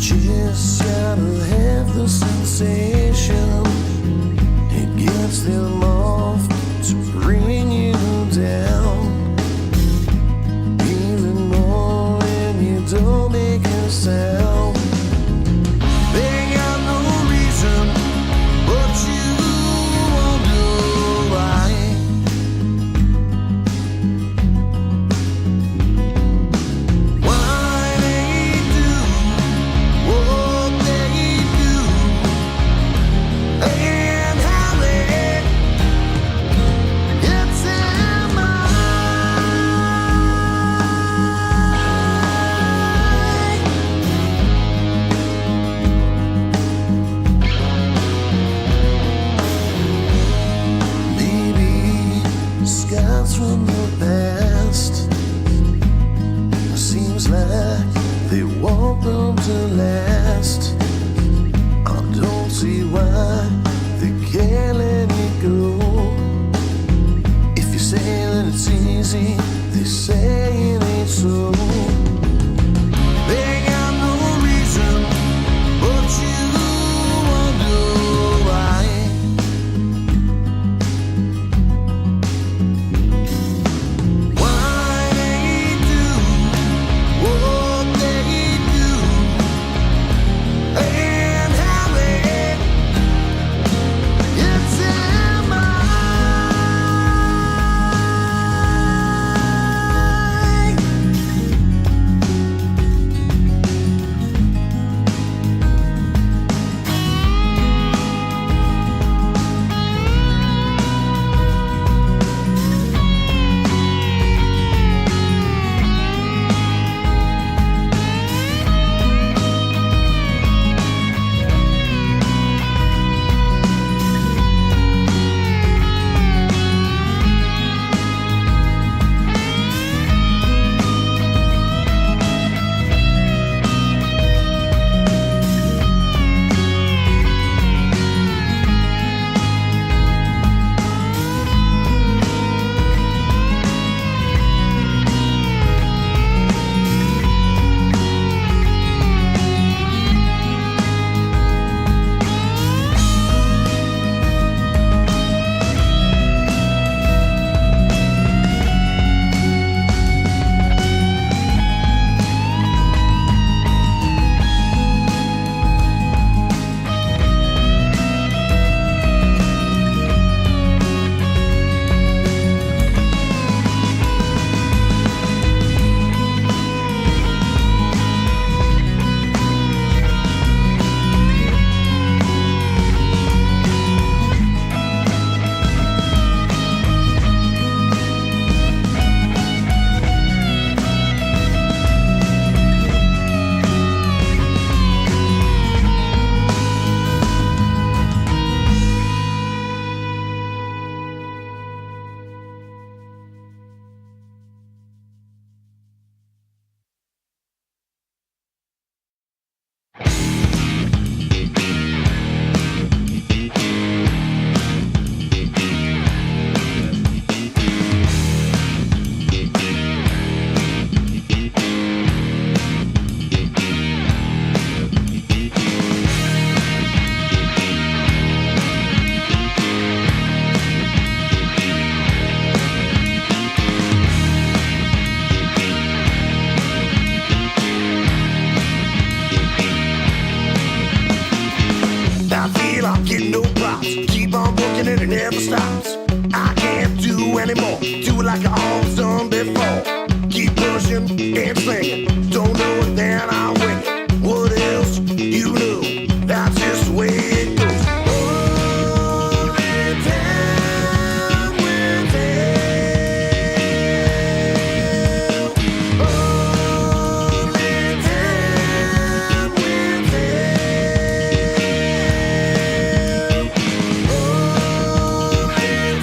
just gotta have the sensation. It gets them off to bring you down. Even more when you don't make a sound. They got no reason, but you wonder why. Why they do what they do, and how they get in my maybe scars from the past. Seems like they want them to last. I don't see why they can't let it go. If you say that it's easy, they say it ain't so. They got no reason, but you wonder why. Why they do what they do, and how they get in my I feel I'm getting no props. Keep on working and it never stops. I can't do anymore. Do it like I always done before. Keep pushing and slinging. Don't know it, then I'll wing it. What else you know? That's just the way it goes. Only time will tell. Only time will tell. Only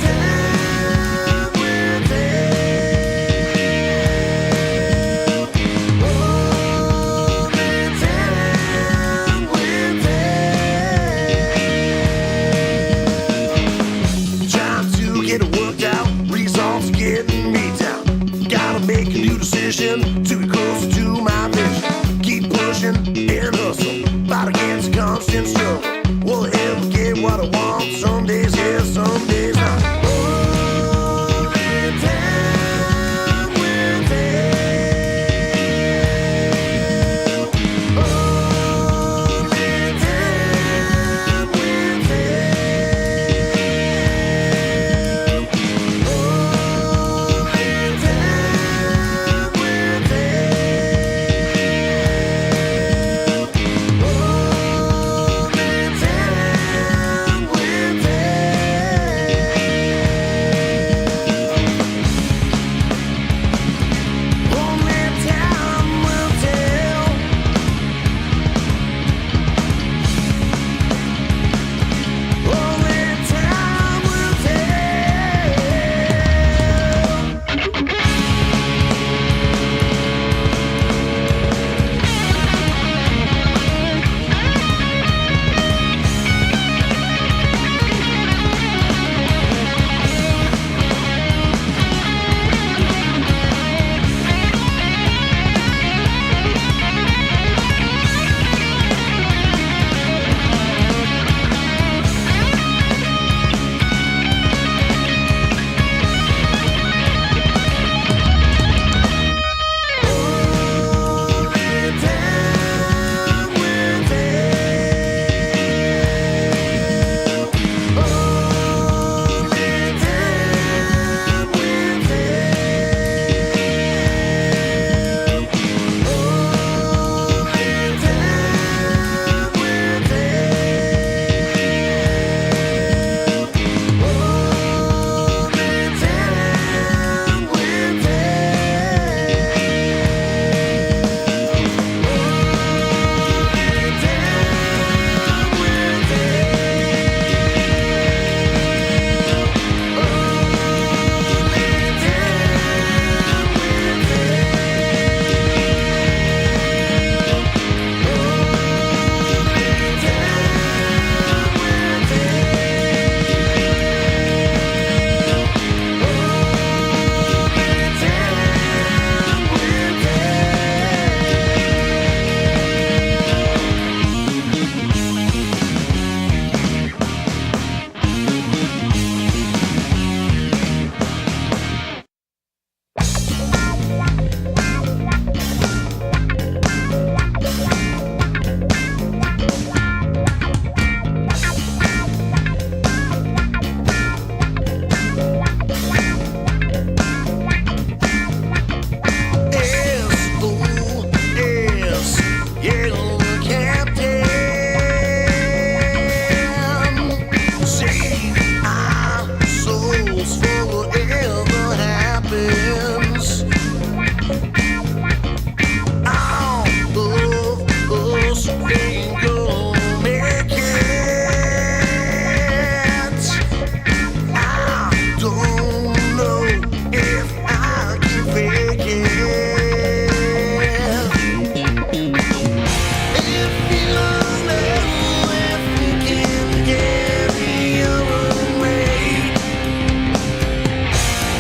don't know if you can carry your own weight.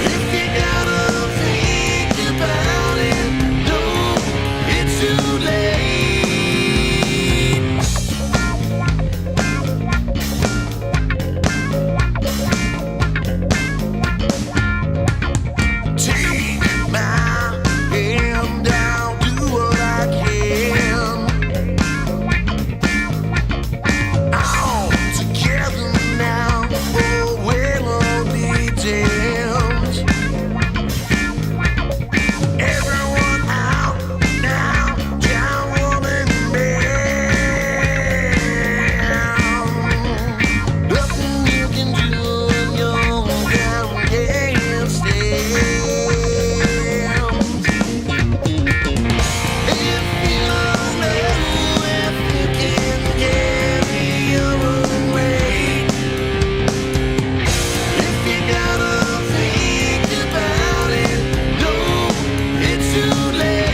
If you gotta think about it, no, it's too late. Take my hand down, do what I can. All together now, or we'll all be damned. Everyone out now, young woman, man. Nothing you can do on your own can't stand. If you don't know if you can carry your own weight, if you gotta think about it, no, it's too late.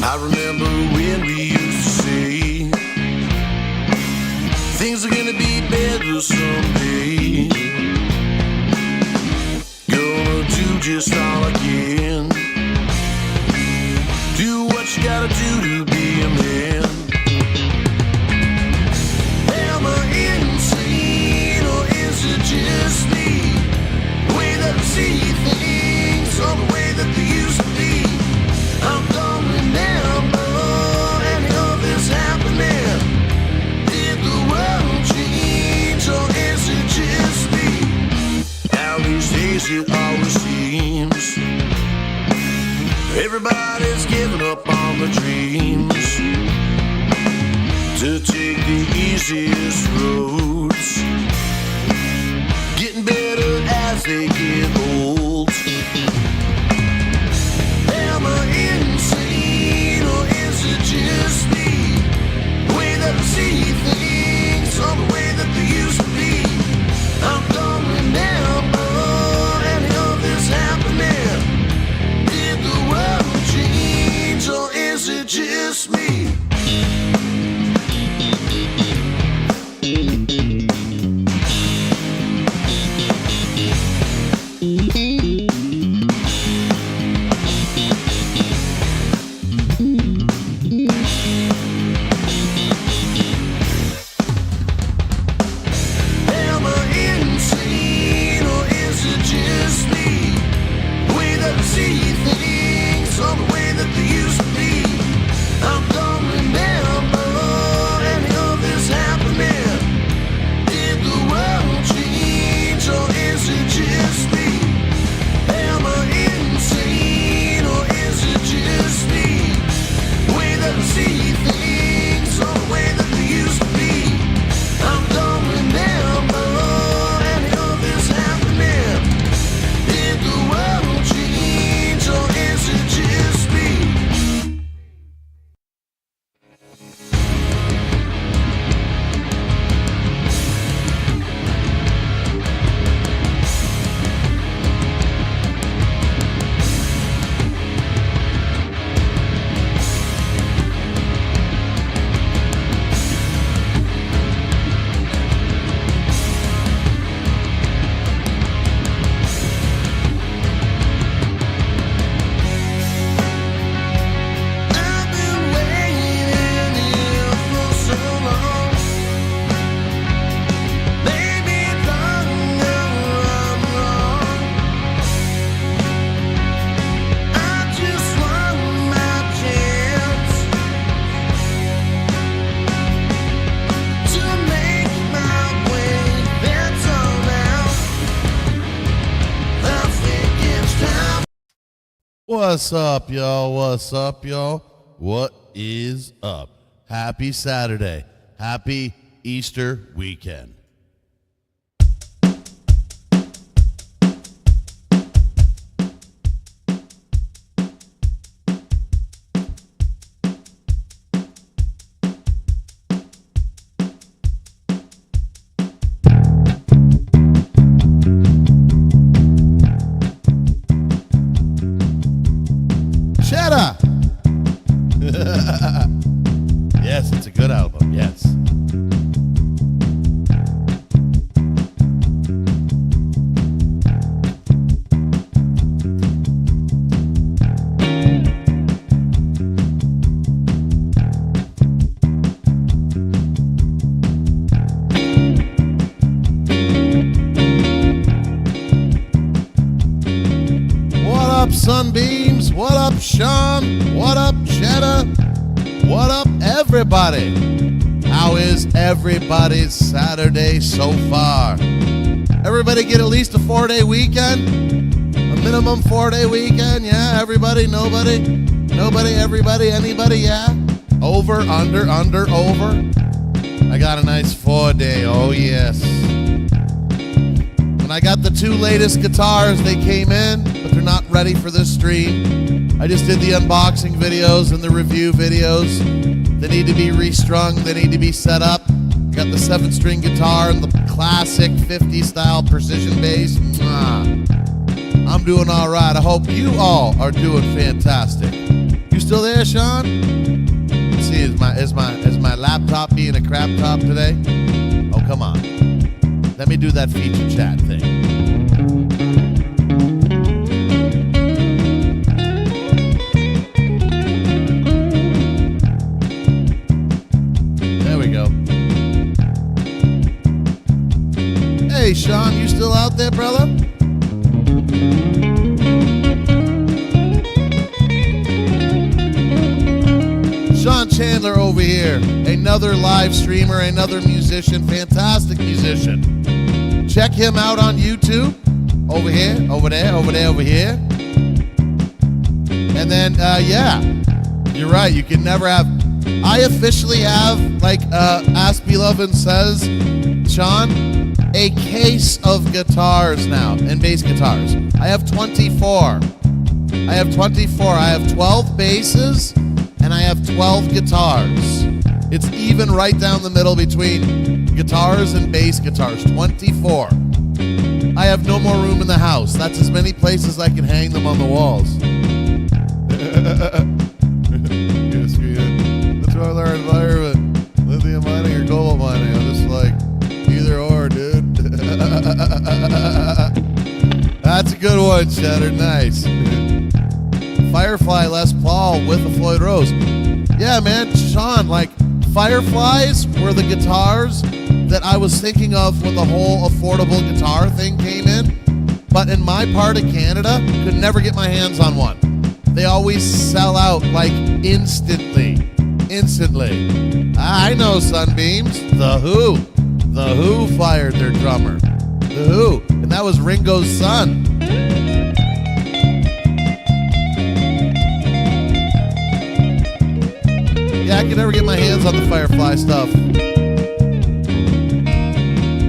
I remember when we used to say things are gonna be better someday. Gonna do just all I can. Do what you gotta do to be a man. Am I insane or is it just me? The way that I see things or the way that they used to be. I don't remember any of this happening. Did the world change or is it just me? Now these days it always seems everybody's giving up on the dreams to take the easiest roads, getting better as they get old. Am I insane or is it just me? The way that I see things or the way that they used to be. I don't remember any of this happening. Did the world change or is it just me? Am I insane or is it just me? The way that I see things or the way that they used to be. I don't remember What's up, y'all? What's up, y'all? What is up? Happy Saturday. Happy Easter weekend. Cheddar! Yes, it's a good album, yes. What up, Sunbeams? What up, Sean? What up, Cheddar? What up, everybody? How is everybody's Saturday so far? Everybody get at least a 4-day weekend? A minimum 4-day weekend? Yeah, everybody, nobody? Nobody, everybody, anybody, yeah? Over, under, over? I got a nice 4-day, oh yes. And I got the 2 latest guitars. They came in, but they're not ready for this stream. I just did the unboxing videos and the review videos. They need to be restrung. They need to be set up. I got the 7-string guitar and the classic 50 style precision bass. I'm doing all right. I hope you all are doing fantastic. You still there, Sean? Let's see, is my laptop being a crap top today? Oh, come on. Let me do that feature chat thing. There we go. Hey, Sean, you still out there, brother? Sean Chandler over here, another live streamer, another musician, fantastic musician. Check him out on YouTube, over here, over there, over there, over here. And then, yeah, you're right, you can never have, I officially have, like Ask Beloved says, Sean, a case of guitars now, and bass guitars. I have 24. I have 12 basses, and I have 12 guitars. It's even right down the middle between guitars and bass guitars, 24. I have no more room in the house. That's as many places I can hang them on the walls. Yes, good. That's why our environment, lithium mining or cobalt mining. I'm just like, either or, dude. That's a good one, Cheddar. Nice. Firefly Les Paul with a Floyd Rose. Yeah, man, Sean, like, Fireflies were the guitars that I was thinking of when the whole affordable guitar thing came in. But in my part of Canada, could never get my hands on one. They always sell out, like, instantly. Instantly. I know, Sunbeams. The Who. The Who fired their drummer. The Who. And that was Ringo's son. Yeah, I could never get my hands on the Firefly stuff.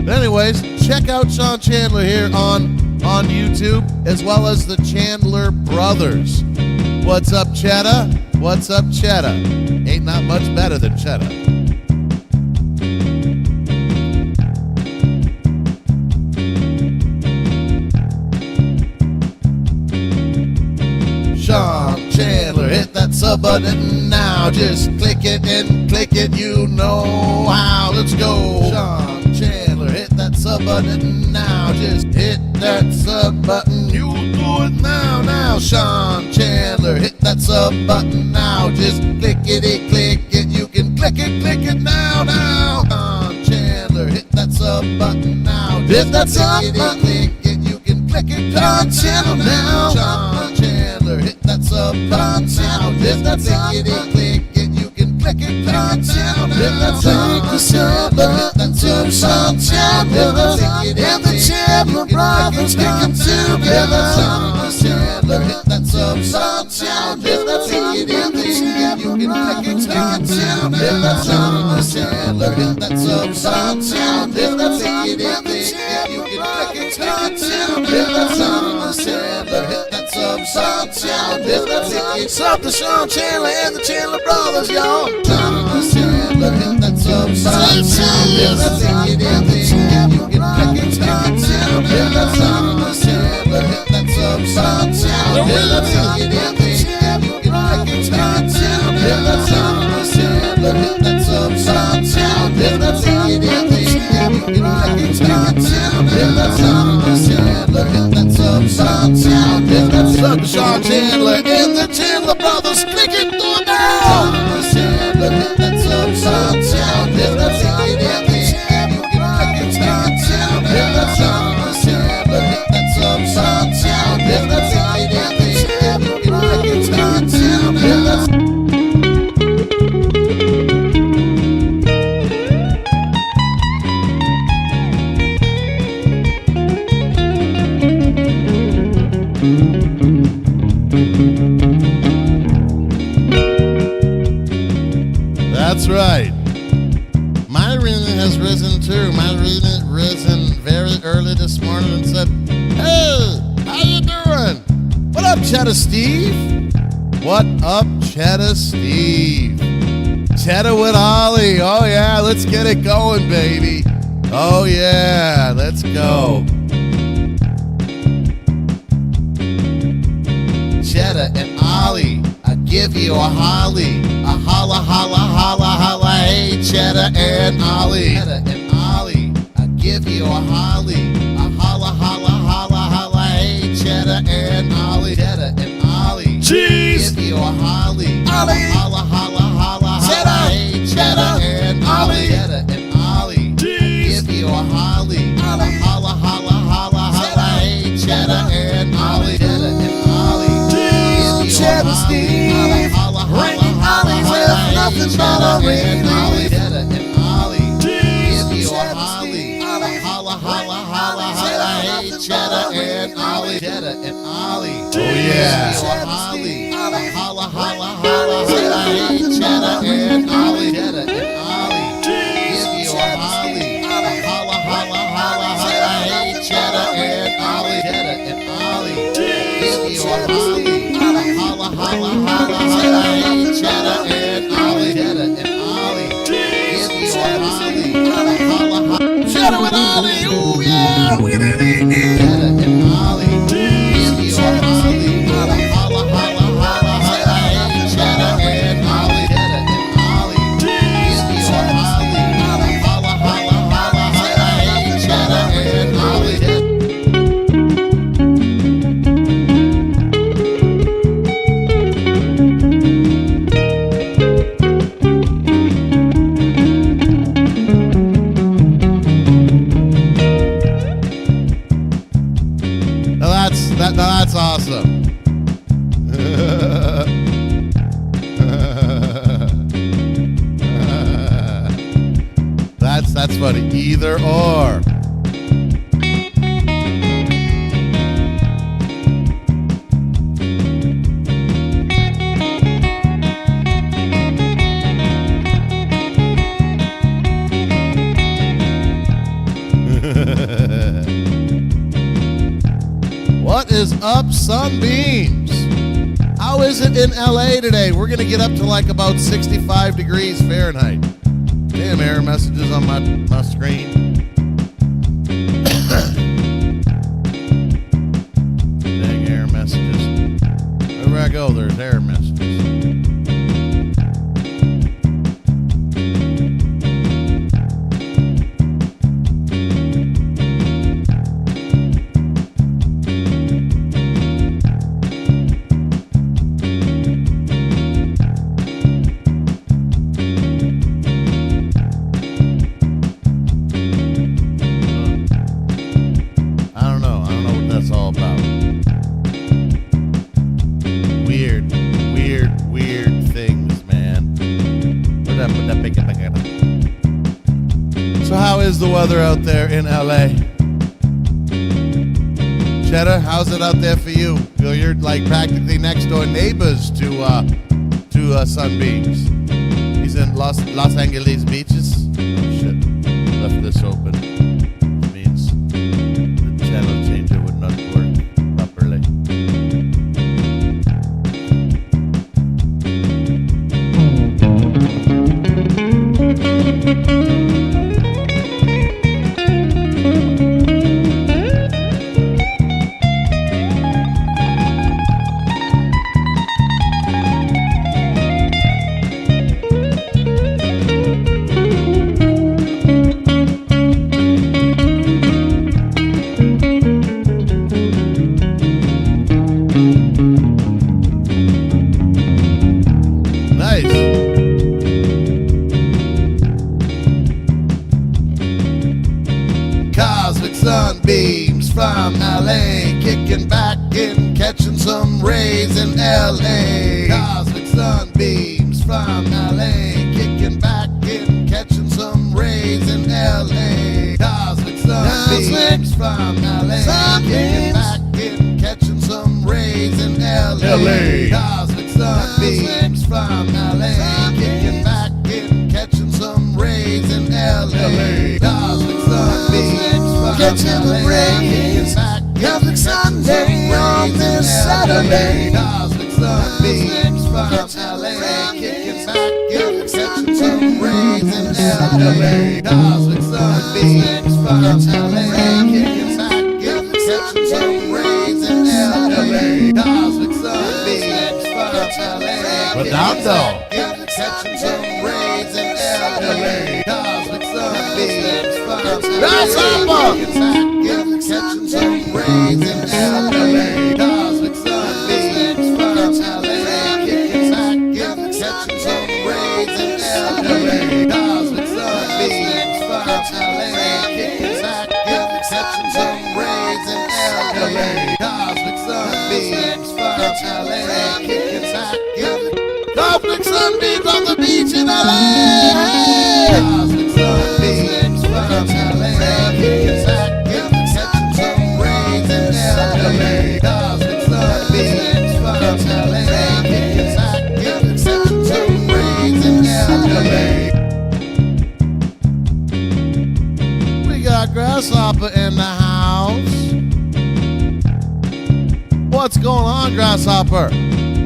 But anyways, check out Sean Chandler here on YouTube, as well as the Chandler Brothers. What's up, Cheddar? What's up, Cheddar? Ain't not much better than Cheddar. Sean Chandler, hit that sub button now. Just click it and click it, you know how. Let's go. Sean Chandler, hit that sub button now. Just hit that sub button, you do it now. Now, Sean Chandler, hit that sub button now. Just click it, you can click it now. Now, Sean Chandler, hit that sub button now. Hit that sub button, click it, you can click it. Sean Chandler now. Sean Chandler, hit that sub button now. Hit that sub button, click it, you can click it. Sean Chandler now. Hit that sub button to Sean Chandler. Hit the Chandler. Chandler Brothers sticking together. Chandler, hit that sub, hit that ticket in the air. You can click it, hit that sub, Chandler, hit that sub, hit that ticket in the air. You can click it, hit that sub, Chandler, hit that sub, hit that ticket. Sub to Sean Chandler and the Chandler Brothers, y'all. Chandler, hit that sub, hit that ticket in the air. You can click it, hit that sub, Chandler, hit that sub, hit that ticket in the air. You can click it, hit that sub, Chandler, hit that sub, hit that ticket in the air. You can click it, hit that sub, Chandler, hit that sub, hit that sub to Sean Chandler and the Chandler Brothers. Click it through now. Chandler, hit that sub, hit that ticket in the air. You can click it, hit that sub, Chandler, hit that sub, hit that ticket in the air. You can click it, hit that. That's right. My reading has risen too. My reading risen very early this morning and said, "Hey, how you doing? What up, Cheddar Steve? What up, Cheddar Steve? Cheddar with Ollie. Oh yeah, let's get it going, baby. Oh yeah, let's go. Cheddar and Ollie, I give you a holly, a holla, holla, holla, holla, hey, Cheddar and Ollie. Cheddar and Ollie, I give you a holly, a holla, holla, holla, holla, hey, Cheddar and Ollie. Cheddar and Ollie, Cheese. give you a holly, Ollie. a holla, holla, holla, Cheddar. holla, hey, Cheddar and Ollie. Cheddar and Ollie, Cheese. give you a holly, a holla, holla, holla, holla, hey, Cheddar and Ollie. Cheddar and Ollie. Cheddar Steve, ringing Ollie with nothing but a ring. Cheddar and Ollie, give you a Cheddar holly, Steve, holla, holla, holla, holla, hey, Cheddar and Ollie. Cheddar and Ollie, Oh, yeah. give you a holly, holla, holla, holla, holla, hey, Cheddar and Ollie. Cheddar and Ollie, give you a holly, holla, holla, holla, holla, hey, Cheddar and Ollie. Cheddar and Ollie, give you a holly. Holla, holla, holla, holla, hey, Cheddar and Ollie. Cheddar and Ollie, give you a holly. Holla, holla, Cheddar with Ollie, ooh yeah, we did it. Cheddar and Ollie, give you a holly. Holla, holla, holla, holla, hey, Cheddar and Ollie. Cheddar and Ollie, give you a holly. Holla, holla, holla, holla, hey, Cheddar and Ollie. That's awesome. That's funny. Either or. What is up, Sunbeams? How is it in LA today? We're going to get up to like about 65 degrees Fahrenheit. Damn, error messages on my screen. Dang error messages. Wherever I go, there's error messages. So how is the weather out there in LA? better? How's it out there for you? You're like practically next door neighbors to Sunbeams. He's in Los Angeles beaches. Oh shit! Left this open. Which means the channel changer would not work properly. Sunbeams from LA, kicking back and catching some rays in LA. Cosmic sunbeams from LA, kicking back and catching some rays in LA. Cosmic sunbeams from LA, kicking back and catching some rays in LA. Cosmic sunbeams from LA, kicking back and catching some rays in LA. Cosmic sunbeams catching the rays, Cosmic Sunday on this Saturday. Cosmic sunbeams from LA, kicking back and catching some rays in LA. Cosmic sunbeams from LA, kicking back and catching some rays in LA. Cosmic sunbeams from LA, catching some rays in LA. Cosmic sunbeams from LA, catching some rays in LA. Cosmic sunbeams from LA, kicking back and catching some rays in LA. Cosmic sunbeams from LA, kicking back and catching some rays in LA. Cosmic sunbeams from LA, kicking back and Cosmic sunbeams on the beach in LA. Cosmic sunbeams from LA, kicking back and catching some rays in LA. Cosmic sunbeams from LA, kicking back and catching some rays in LA. We got Grasshopper in the house. What's going on, Grasshopper?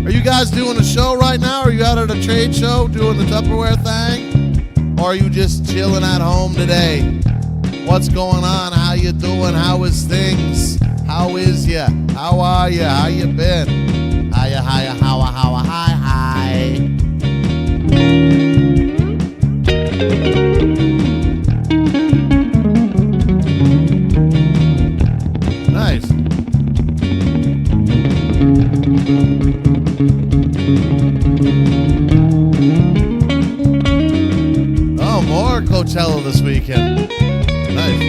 Are you guys doing a show right now? Are you out at a trade show doing the Tupperware thing? Or are you just chilling at home today? What's going on? How you doing? How is things? How is ya? How are ya? How you been? Hiya, hi. Nice. Oh, more Coachella this weekend. Nice.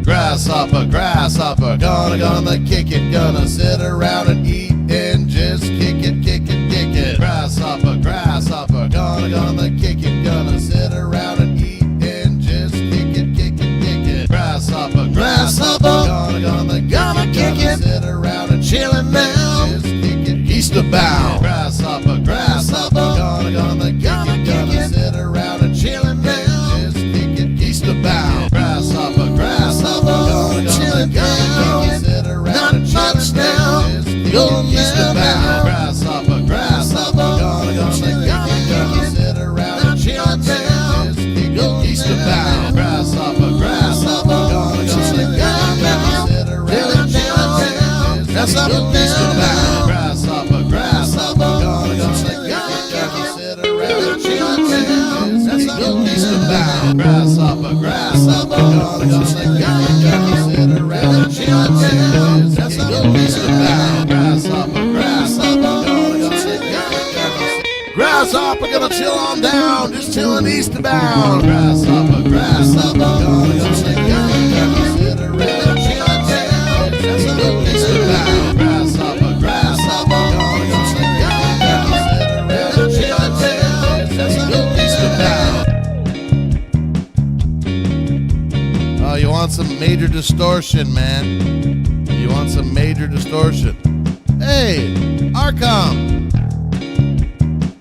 Grasshopper, gonna kick it, gonna sit around and eat and just kick it. Grasshopper, gonna kick it, gonna sit around and eat and just kick it. Grasshopper, gonna kick it, sit around and chillin' now, just kick it. Easterbound. Grasshopper, gonna kick it, gonna sit around and chillin' now, just kick it. Easterbound. Grasshopper, gonna chillin' down, sit around and chillin' now, just kick it. Easterbound. Grasshopper, gonna kick it, gonna sit around and chillin' now, just kick it. Easterbound. Grasshopper, gonna kick it, gonna sit around and chillin' now, just kick it. Easterbound. Grasshopper, gonna kick it, gonna sit around and chillin' now, just kick it. Easterbound. Grasshopper, gonna kick it, gonna sit around and chillin' now, just kick it. Easterbound. Grasshopper, gonna chill on down, just chillin' eastbound. Grasshopper, gonna kick it, gonna sit around and chillin' down, just kick it. Eastbound. Grasshopper, gonna kick it, gonna sit around and chillin' down, just kick it. Eastbound. major distortion, man. You want some major distortion? Hey, Arkham,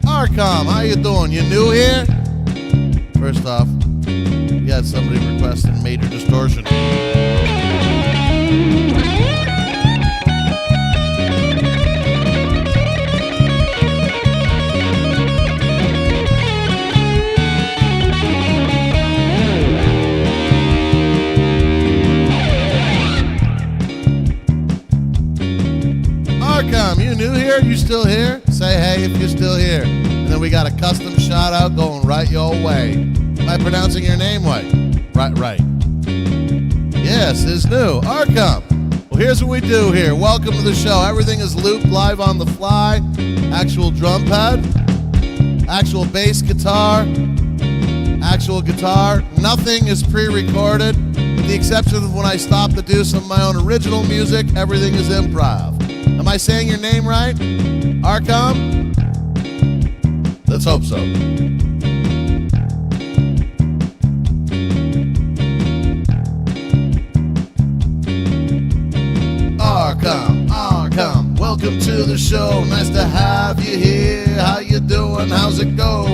how you doing? You new here? First off, we got somebody requesting major distortion. You new here? You still here? Say hey if you're still here. And then we got a custom shout out going right your way. Am I pronouncing your name right? Right. Yes, it's new. Arkham. Well, here's what we do here. Welcome to the show. Everything is looped live on the fly. Actual drum pad, actual bass guitar, actual guitar. Nothing is pre-recorded. With the exception of when I stop to do some of my own original music, everything is improv. Am I saying your name right? Arkham? Let's hope so. Arkham, welcome to the show. Nice to have you here. How you doing? How's it go?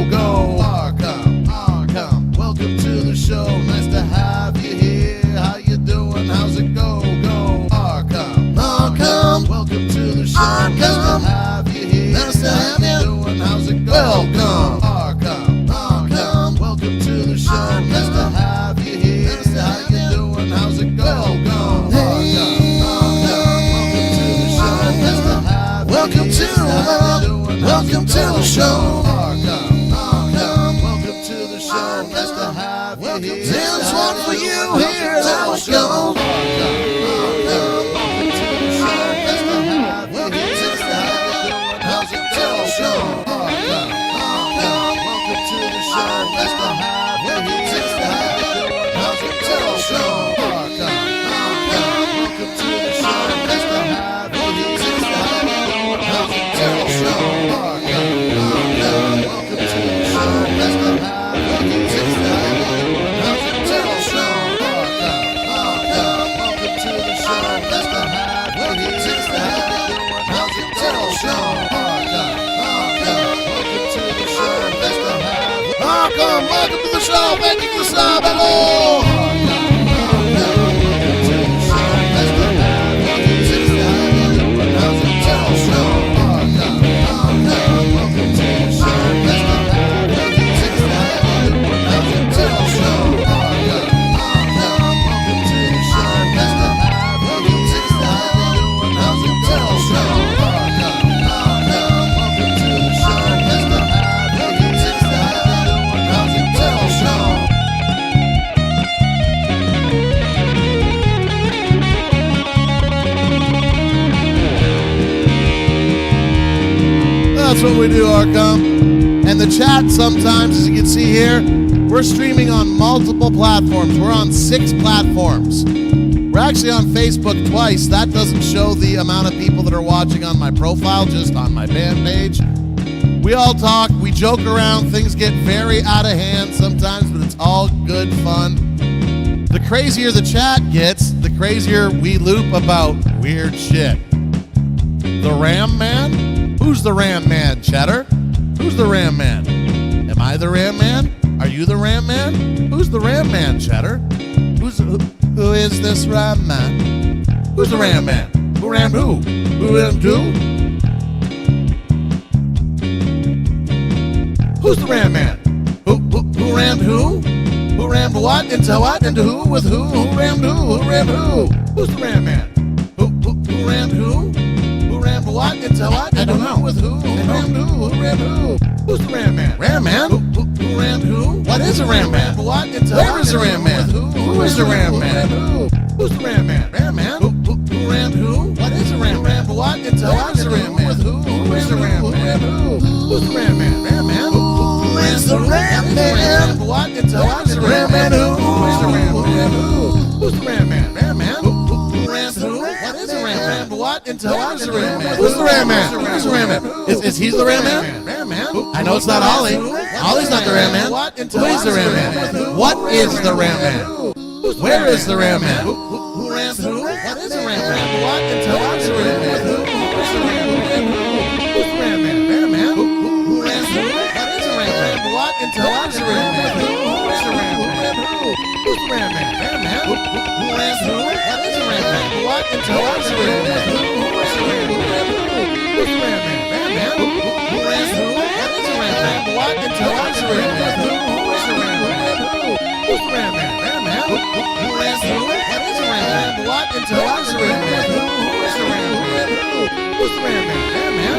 Arkham, welcome to the show. Nice to have you here. How you doing? How's it go? Arkham, welcome to the show. Nice to have you here. Nice to have you. Doing? How's it go? Welcome. Arkham, welcome to the show. Nice to have you here. Nice to how you doing? How's it go? Welcome. Welcome to the show. Welcome to the show. Nice to have you here. There's one for you here. Let's go. Welcome to the show. Thank you for the sub. Hello. That's what we do, Arkham. And the chat sometimes, as you can see here, we're streaming on multiple platforms. We're on 6 platforms. We're actually on Facebook twice. That doesn't show the amount of people that are watching on my profile, just on my band page. We all talk, we joke around, things get very out of hand sometimes, but it's all good fun. The crazier the chat gets, the crazier we loop about weird shit. The Ram Man? Who's the Ram Man, Cheddar? Who's the Ram Man? Am I the Ram Man? Are you the Ram Man? Who's the Ram Man, Cheddar? Who is this Ram Man? Who's the Ram Man? Who rammed who? Who rammed who? Who's the Ram Man? Who rammed who? Who rammed what? Into what? Into who? With who? Who rammed who? Who rammed who? Who's the Ram Man? Who rammed who? Who rammed what? Into what? I don't know. With who? Who rammed who? Who rammed who? Who's the Ram Man? Ram Man? Who rammed who? What is a Ram Man? What? Into where is the Ram Man? Who is the Ram Man? Who's the Ram Man? Ram Man? Who rammed who? What is a Ram Man? What? Into where is the Ram Man? With who? Who is the Ram Man? Who's the Ram Man? Ram Man? Who is the Ram Man? What? Into what is the Ram Man? Who is the Ram Man? Who's the Ram Man? Ram Man? Who rammed who? What is a Ram Man? What? Into what is the Ram Man? Who's the Ram Man? Who's the Ram Man? Is he the Ram Man? Ram Man? I know it's not Ollie. Ollie's not the Ram Man. Who is the Ram Man? What is the Ram Man? Where is the Ram Man? is a Ram Man? What in Jackassery Rant Man? Who's the Ram Man? Who's the Ram Man? Ram Man? Who is who? What is a Ram Man? What in Jackassery Rant Man? Who is the Ram Man? Who's the Ram Man? Ram Man? Who is who? What is a Ram Man? What in Jackassery Rant Man? Who is the Ram Man? Who's the Ram Man? Ram Man? Who is who? What is a Ram Man? What in Jackassery Rant Man? Who is the Ram Man? Who's the Ram Man? Ram Man?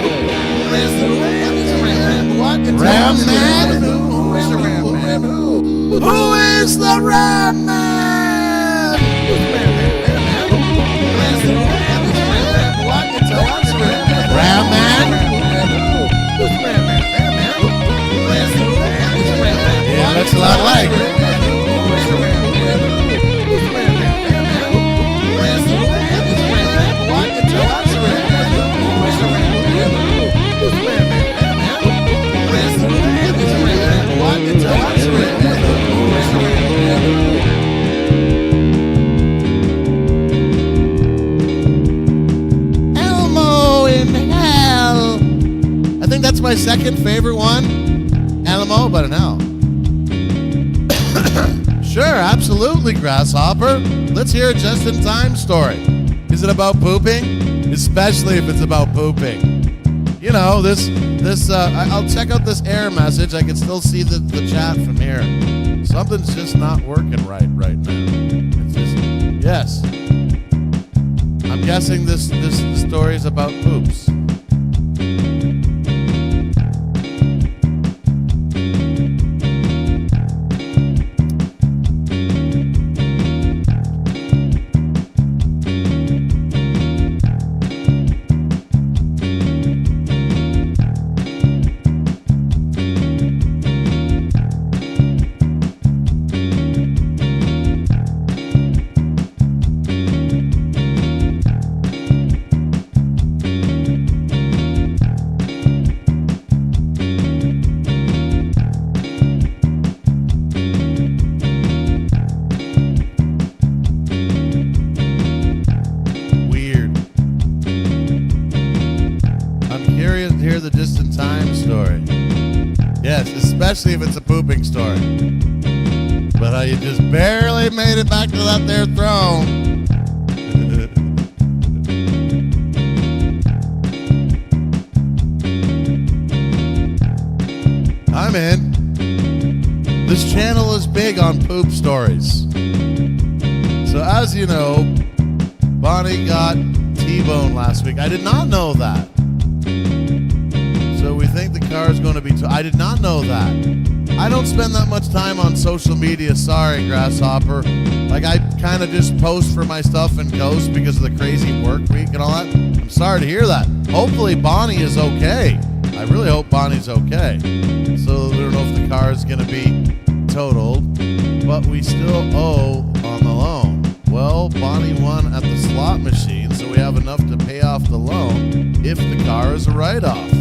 Who is who? What is a Ram Man? What in Jackassery Rant Man? Who is the Ram Man? Who's the Ram Man? Ram Man? Who is who? What is a Ram Man? What in Jackassery Rant Man? Who is the Ram Man? Who is the Ram Man? Who's the Ram Man? Ram Man? Who is who? What is a Ram Man? What in Jackassery Rant Man? Ram Man? Who's the Ram Man? Ram Man? Who is who? What is a Ram Man? Yeah, looks a lot like. Elmo in Hell. I think that's my second favorite one. Elmo, but in hell. Sure, absolutely, Grasshopper. Let's hear a just-in-time story. Is it about pooping? Especially if it's about pooping. You know, I'll check out this error message. I can still see the chat from here. Something's just not working right now. It's just, yes. I'm guessing this story is about poops. Especially if it's a pooping story. But how you just barely made it back to that there throne. I'm in. This channel is big on poop stories. So as you know, Bonnie got T-bone last week. I did not know that. So we think the car is going to be... I did not know that. I don't spend that much time on social media. Sorry, Grasshopper. Like, I kind of just post for my stuff and ghost because of the crazy work week and all that. I'm sorry to hear that. Hopefully Bonnie is okay. I really hope Bonnie's okay. So I don't know if the car is going to be totaled, but we still owe on the loan. Well, Bonnie won at the slot machine, so we have enough to pay off the loan if the car is a write-off.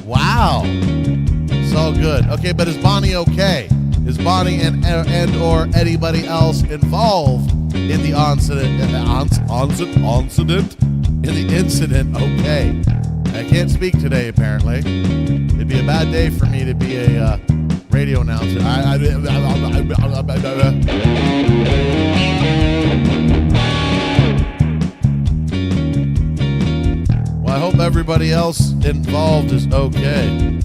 Wow. It's all good. Okay, but is Bonnie okay? Is Bonnie and or anybody else involved in the incident okay? I can't speak today, apparently. It'd be a bad day for me to be a radio announcer. Well, I hope everybody else involved is okay.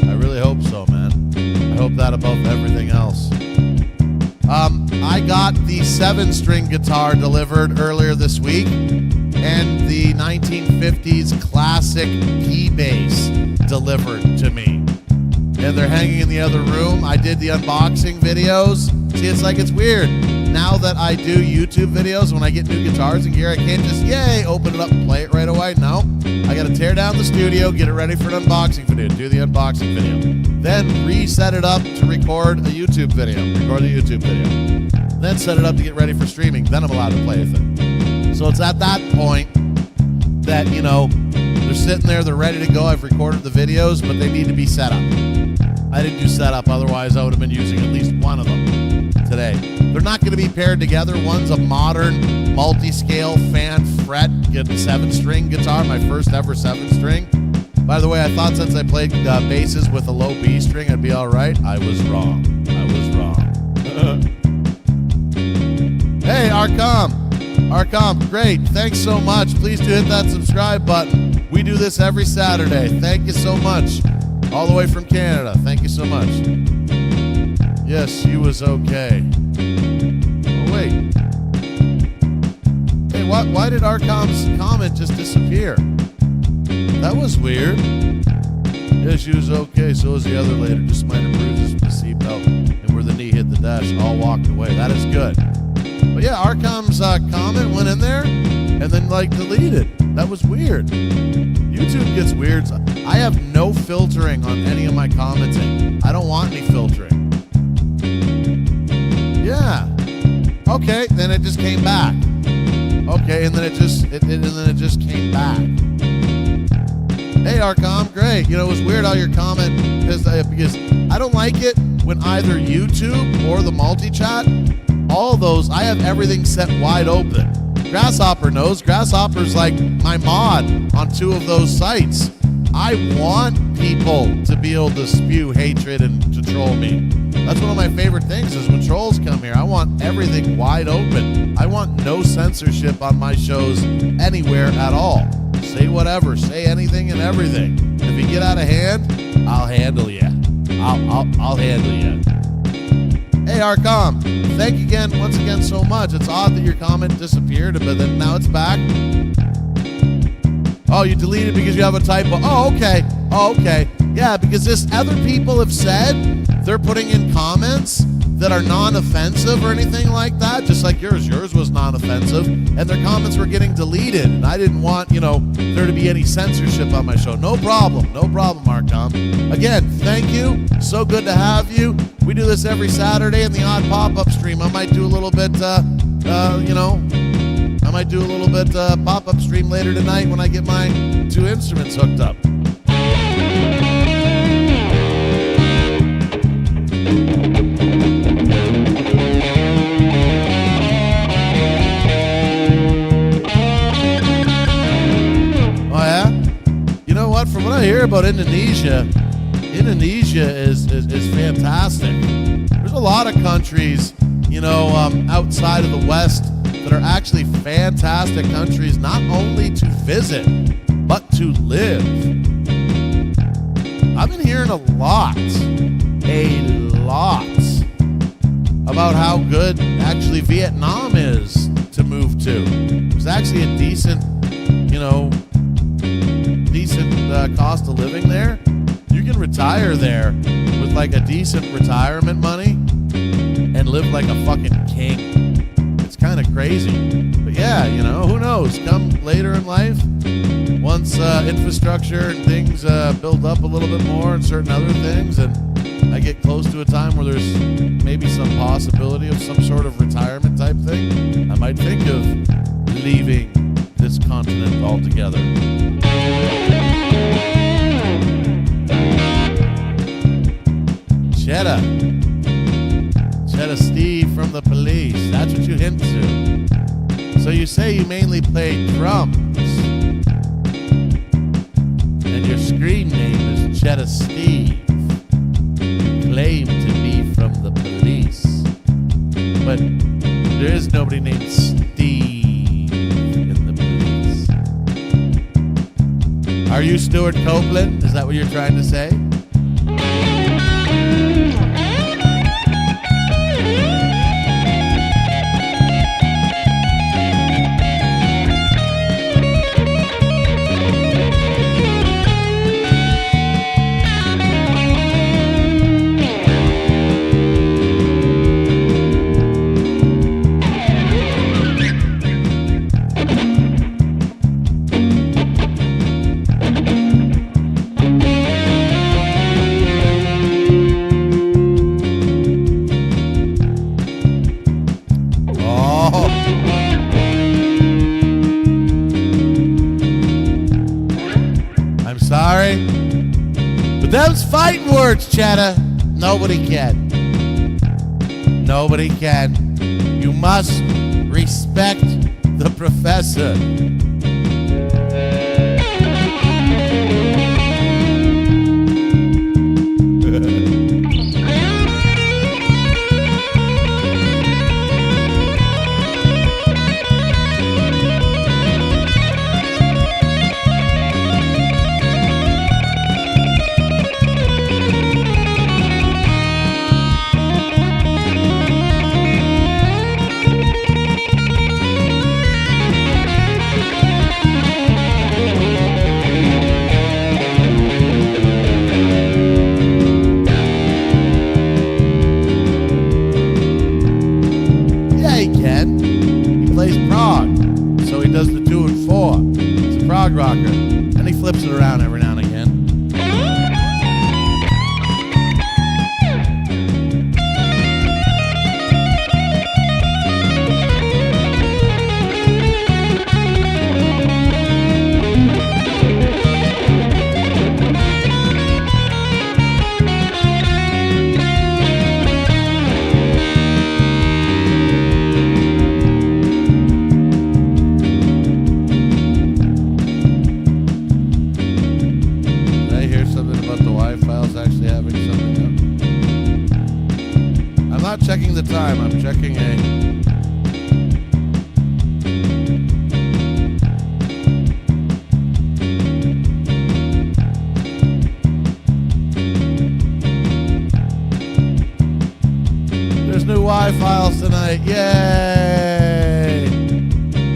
I really hope so, man. I hope that above everything else. I got the 7-string guitar delivered earlier this week, and the 1950s classic P-bass delivered to me. And they're hanging in the other room. I did the unboxing videos. See, it's like, it's weird. Now that I do YouTube videos, when I get new guitars and gear, I can't just, yay, open it up and play it right away. No, I got to tear down the studio, get it ready for an unboxing video, do the unboxing video. Then reset it up to record a YouTube video, Then set it up to get ready for streaming. Then I'm allowed to play with it. So it's at that point that, you know, they're sitting there, they're ready to go. I've recorded the videos, but they need to be set up. I didn't do setup, otherwise I would have been using at least one of them today. They're not going to be paired together. One's a modern multi-scale fan fret 7-string guitar, my first ever 7-string. By the way, I thought since I played basses with a low B string, I'd be all right. I was wrong. Hey, Arcom, great. Thanks so much. Please do hit that subscribe button. We do this every Saturday. Thank you so much. All the way from Canada. Thank you so much. Yes, she was okay. Oh, wait. Hey, why did Arcom's comment just disappear? That was weird. Yeah, she was okay. So was the other lady. Just minor bruises with the seatbelt and where the knee hit the dash. All walked away. That is good. But yeah, Arcom's comment went in there and then deleted. That was weird. YouTube gets weird. I have no filtering on any of my commenting. I don't want any filtering. Yeah. Okay, then it just came back. Okay, and then it just came back. Hey, Arcom, great. It was weird how your comment because I don't like it when either YouTube or the multi-chat, all those, I have everything set wide open. Grasshopper knows. Grasshopper's like my mod on 2 of those sites. I want people to be able to spew hatred and to troll me. That's one of my favorite things is when trolls come here. I want everything wide open. I want no censorship on my shows anywhere at all. Say whatever. Say anything and everything. If you get out of hand, I'll handle you. I'll handle you. Hey, Arcom, thank you once again so much. It's odd that your comment disappeared, but then now it's back. Oh, you deleted because you have a typo. Oh, okay. Yeah, because other people have said they're putting in comments that are non-offensive or anything like that, just like yours. Yours was non-offensive, and their comments were getting deleted, and I didn't want, there to be any censorship on my show. No problem, Arcom. Again, thank you. So good to have you. We do this every Saturday in the odd pop-up stream. I might do a little bit, pop-up stream later tonight when I get my 2 instruments hooked up. From what I hear about Indonesia is fantastic. There's a lot of countries, outside of the West that are actually fantastic countries, not only to visit, but to live. I've been hearing a lot about how good actually Vietnam is to move to. There's actually a decent cost of living there. You can retire there with a decent retirement money and live like a fucking king. It's kind of crazy. But yeah, who knows? Come later in life, once infrastructure and things build up a little bit more and certain other things, and I get close to a time where there's maybe some possibility of some sort of retirement type thing, I might think of leaving this continent altogether. Cheddar Steve from the Police. That's what you hint to. So you say you mainly play drums, and your screen name is Cheddar Steve. You claim to be from the Police, but there is nobody named Steve in the Police. Are you Stuart Copeland? Is that what you're trying to say? Those fighting words, Cheddar, nobody can. Nobody can. You must respect the professor. Does the 2 and 4. It's a prog rocker. And he flips it around every now and again. Checking the time. I'm checking There's new Y-files tonight. Yay!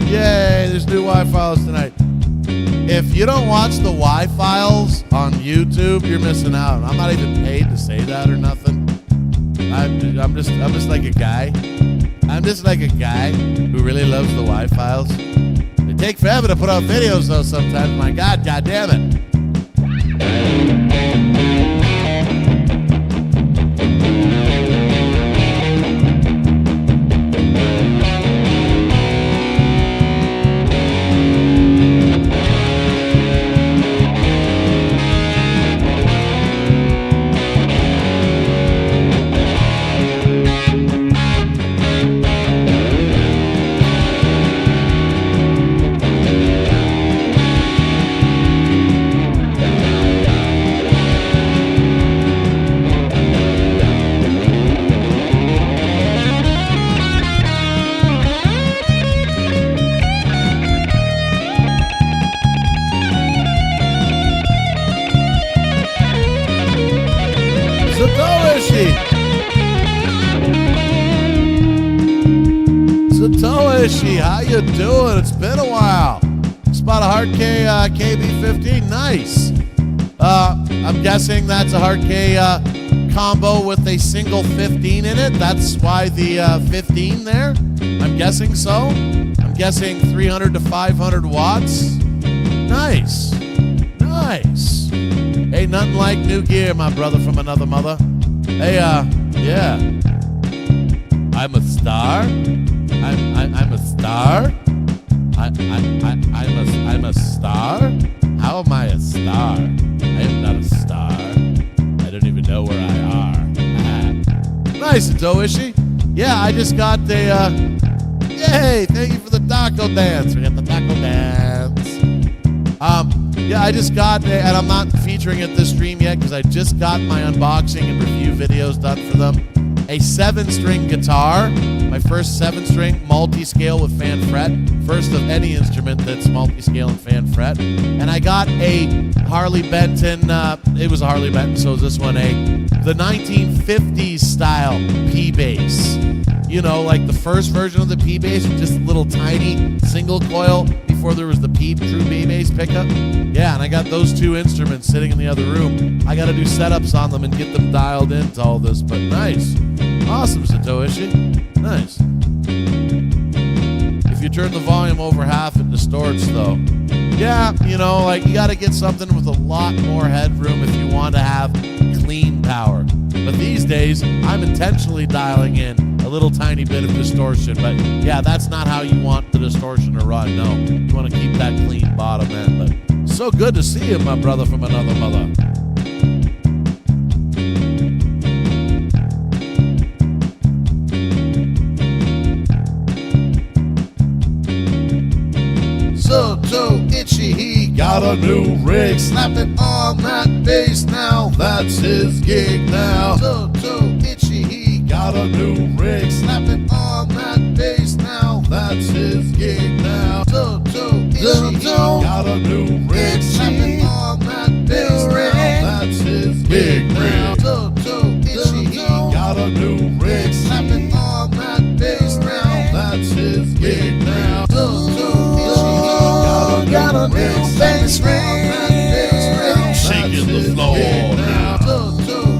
Yay! There's new Y-files tonight. If you don't watch the Y-files on YouTube, you're missing out. I'm not even paid to say that or nothing. I'm just like a guy. I'm just like a guy who really loves the Y-files. They take forever to put out videos though sometimes. My God damn it. Satoshi, how you doing? It's been a while. Spot a hard K KB15. Nice. I'm guessing that's a hard K combo with a single 15 in it. That's why the 15 there. I'm guessing so. I'm guessing 300 to 500 watts. Nice. Nice. Ain't nothing like new gear, my brother from another mother. Hey, yeah. I'm a star. I'm a star. I'm a star. How am I a star? I am not a star. I don't even know where I are. Nice, Satoshi. Yeah, I just got a. Yay! Thank you for the taco dance. We got the taco dance. Yeah, I just got and I'm not featuring it this stream yet because I just got my unboxing and review videos done for them. A 7-string guitar, my first 7-string multi-scale with fan fret, first of any instrument that's multi-scale and fan fret. And I got a Harley Benton, it was a Harley Benton, so is this one the 1950s style P-bass. You know, like the first version of the P-bass, just a little tiny single coil before there was the true P-bass pickup. Yeah, and I got those 2 instruments sitting in the other room. I got to do setups on them and get them dialed into all this, but nice. Awesome, Satoshi. Nice. If you turn the volume over half, it distorts, though. Yeah, you know, like you got to get something with a lot more headroom if you want to have clean power. But these days, I'm intentionally dialing in a little tiny bit of distortion. But yeah, that's not how you want the distortion to run. No, you want to keep that clean bottom end. But so good to see you, my brother from another mother. got a new rig. Slap it on that bass now, that's his gig now. So itchy, he got a new rig. Slap it on that bass now, that's his gig now. So itchy, he got a new rig. Slap it on that bass now, that's his gig now. So itchy, he got a new rig. Slap it on that bass now, that's his gig now. So itchy, he got a new bass ring. Shaking the floor now. So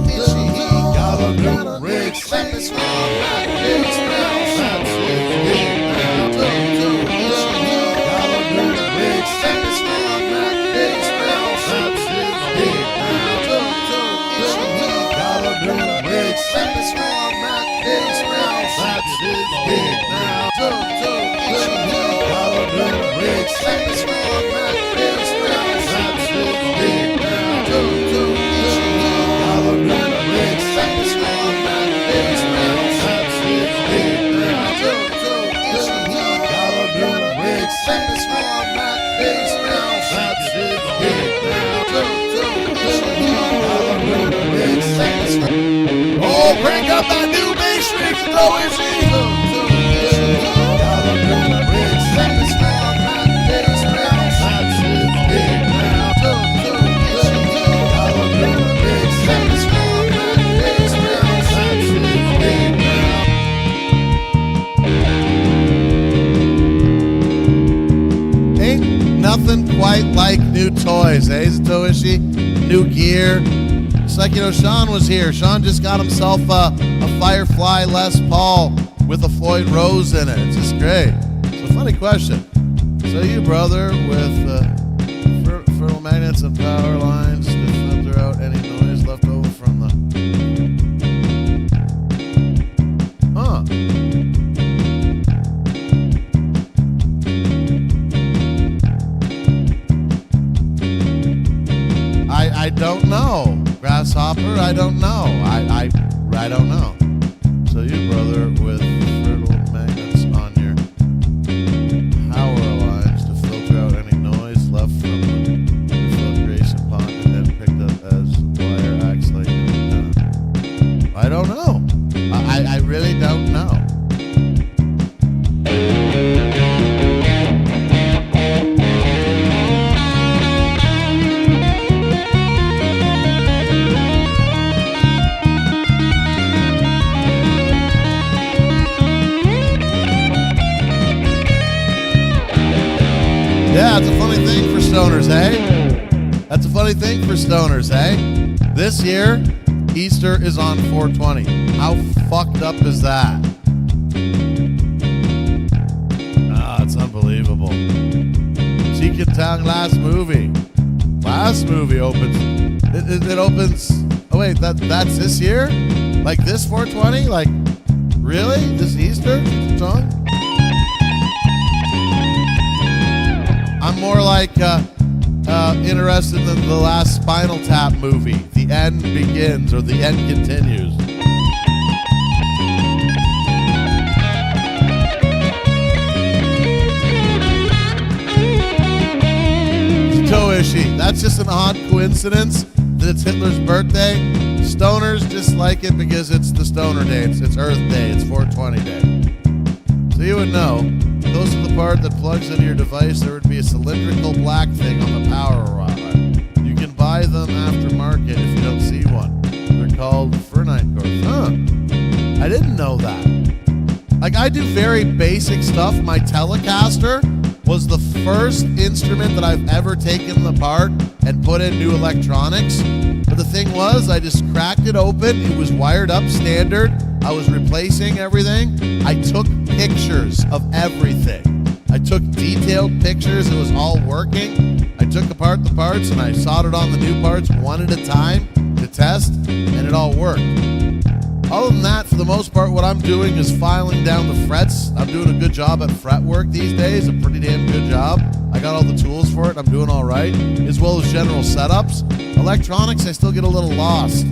itchy, he got a new rig. Slap it on that bass now, that's his gig now. So itchy, he got a new rig. Slap it on that bass now, that's his gig now. So itchy, he got a new rig. Slap it on that bass now, that's his gig now. So itchy, he got a new rig. Slap it on that bass now, that's his gig now. So itchy, he got a new rig. Slap it on that bass now, that's his gig now. So itchy, he got a new rig. Slap it on that bass now, that's his gig now. So itchy, he got a new rig. Slap it on. Oh, bring up that new bass rig, so itchy. So itchy, he got a new rig. Slap it on that bass now, that's his gig now. So itchy, he got a new rig. Slap it on that bass now, that's his gig now. Ain't nothing quite like new toys, eh, Zatoishi? New gear. It's like, Sean was here. Sean just got himself a Firefly Les Paul with a Floyd Rose in it. It's just great. It's a funny question. So you, brother, with fertile magnets and power lines to filter out any noise left over from the... Huh. I don't know. Grasshopper, I don't know. I don't know. So you, brother, with fertile magnets on your power lines to filter out any noise left from the filtration pond and then picked up as wire acts like an antenna. I don't know. I really don't know. Yeah, it's a funny thing for stoners, eh? That's a funny thing for stoners, eh? This year, Easter is on 420. How fucked up is that? It's unbelievable. Cheek Town last movie opens. It opens. Oh wait, that's this year? Like this 420? Like really? This Easter song? I'm more like interested in the last Spinal Tap movie. The end begins or the end continues. Toishi, that's just an odd coincidence that it's Hitler's birthday. Stoners just like it because it's the stoner day. It's Earth Day. It's 420 day. So you would know. Close to the part that plugs into your device, there would be a cylindrical black thing on the power rod. You can buy them aftermarket if you don't see one. They're called Fernite cores. Huh. I didn't know that. Like, I do very basic stuff. My Telecaster was the first instrument that I've ever taken apart and put in new electronics. But the thing was, I just cracked it open. It was wired up standard. I was replacing everything. I took pictures of everything. I took detailed pictures. It was all working. I took apart the parts and I soldered on the new parts one at a time to test, and it all worked. Other than that, for the most part, what I'm doing is filing down the frets. I'm doing a good job at fret work these days, a pretty damn good job. I got all the tools for it. I'm doing all right, as well as general setups. Electronics, I still get a little lost.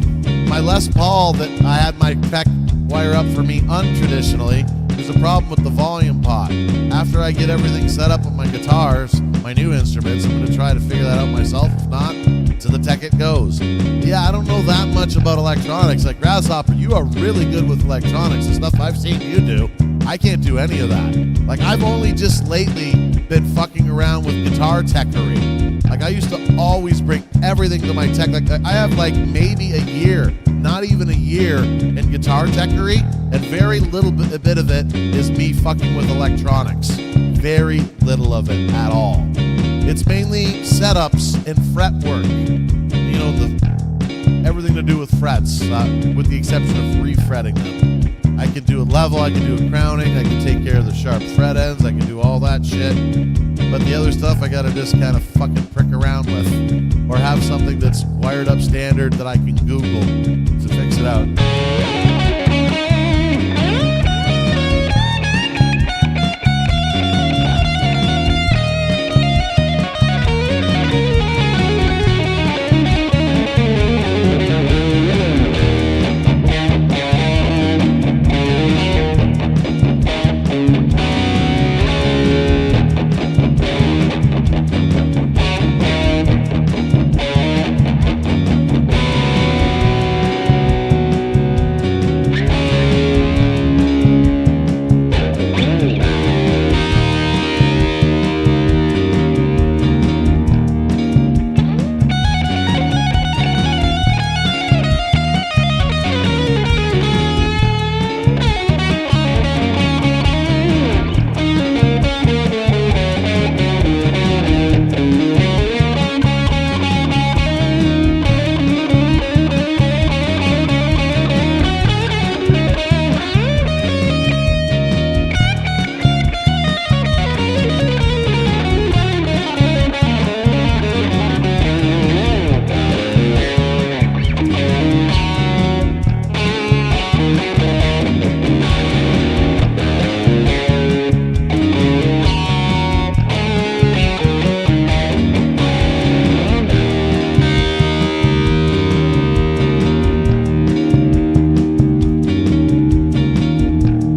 My Les Paul that I had my tech wire up for me untraditionally, there's a problem with the volume pot. After I get everything set up with my guitars, my new instruments, I'm going to try to figure that myself. If not, to the tech it goes. Yeah, I don't know that much about electronics. Like, Grasshopper, you are really good with electronics. The stuff I've seen you do, I can't do any of that. Like, I've only just lately been fucking around with guitar technery. Like, I used to always bring everything to my tech. Like, I have like maybe a year, not even a year, in guitar technery, and very little bit of it is me fucking with electronics. Very little of it at all. It's mainly setups and fretwork. You know, everything to do with frets, with the exception of refretting them. I can do a level, I can do a crowning, I can take care of the sharp fret ends, I can do all that shit. But the other stuff I gotta just kind of fucking prick around with. Or have something that's wired up standard that I can Google to fix it out.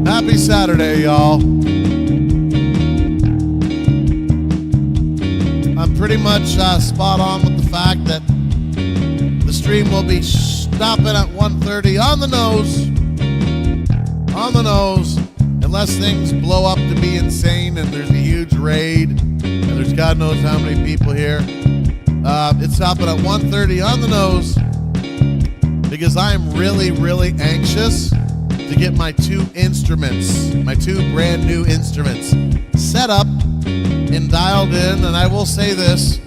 Happy Saturday, y'all. I'm pretty much spot on with the fact that the stream will be stopping at 1:30 on the nose, unless things blow up to be insane and there's a huge raid and there's God knows how many people here. It's stopping at 1:30 on the nose because I am really, really anxious to get my two brand new instruments set up and dialed in. And I will say this,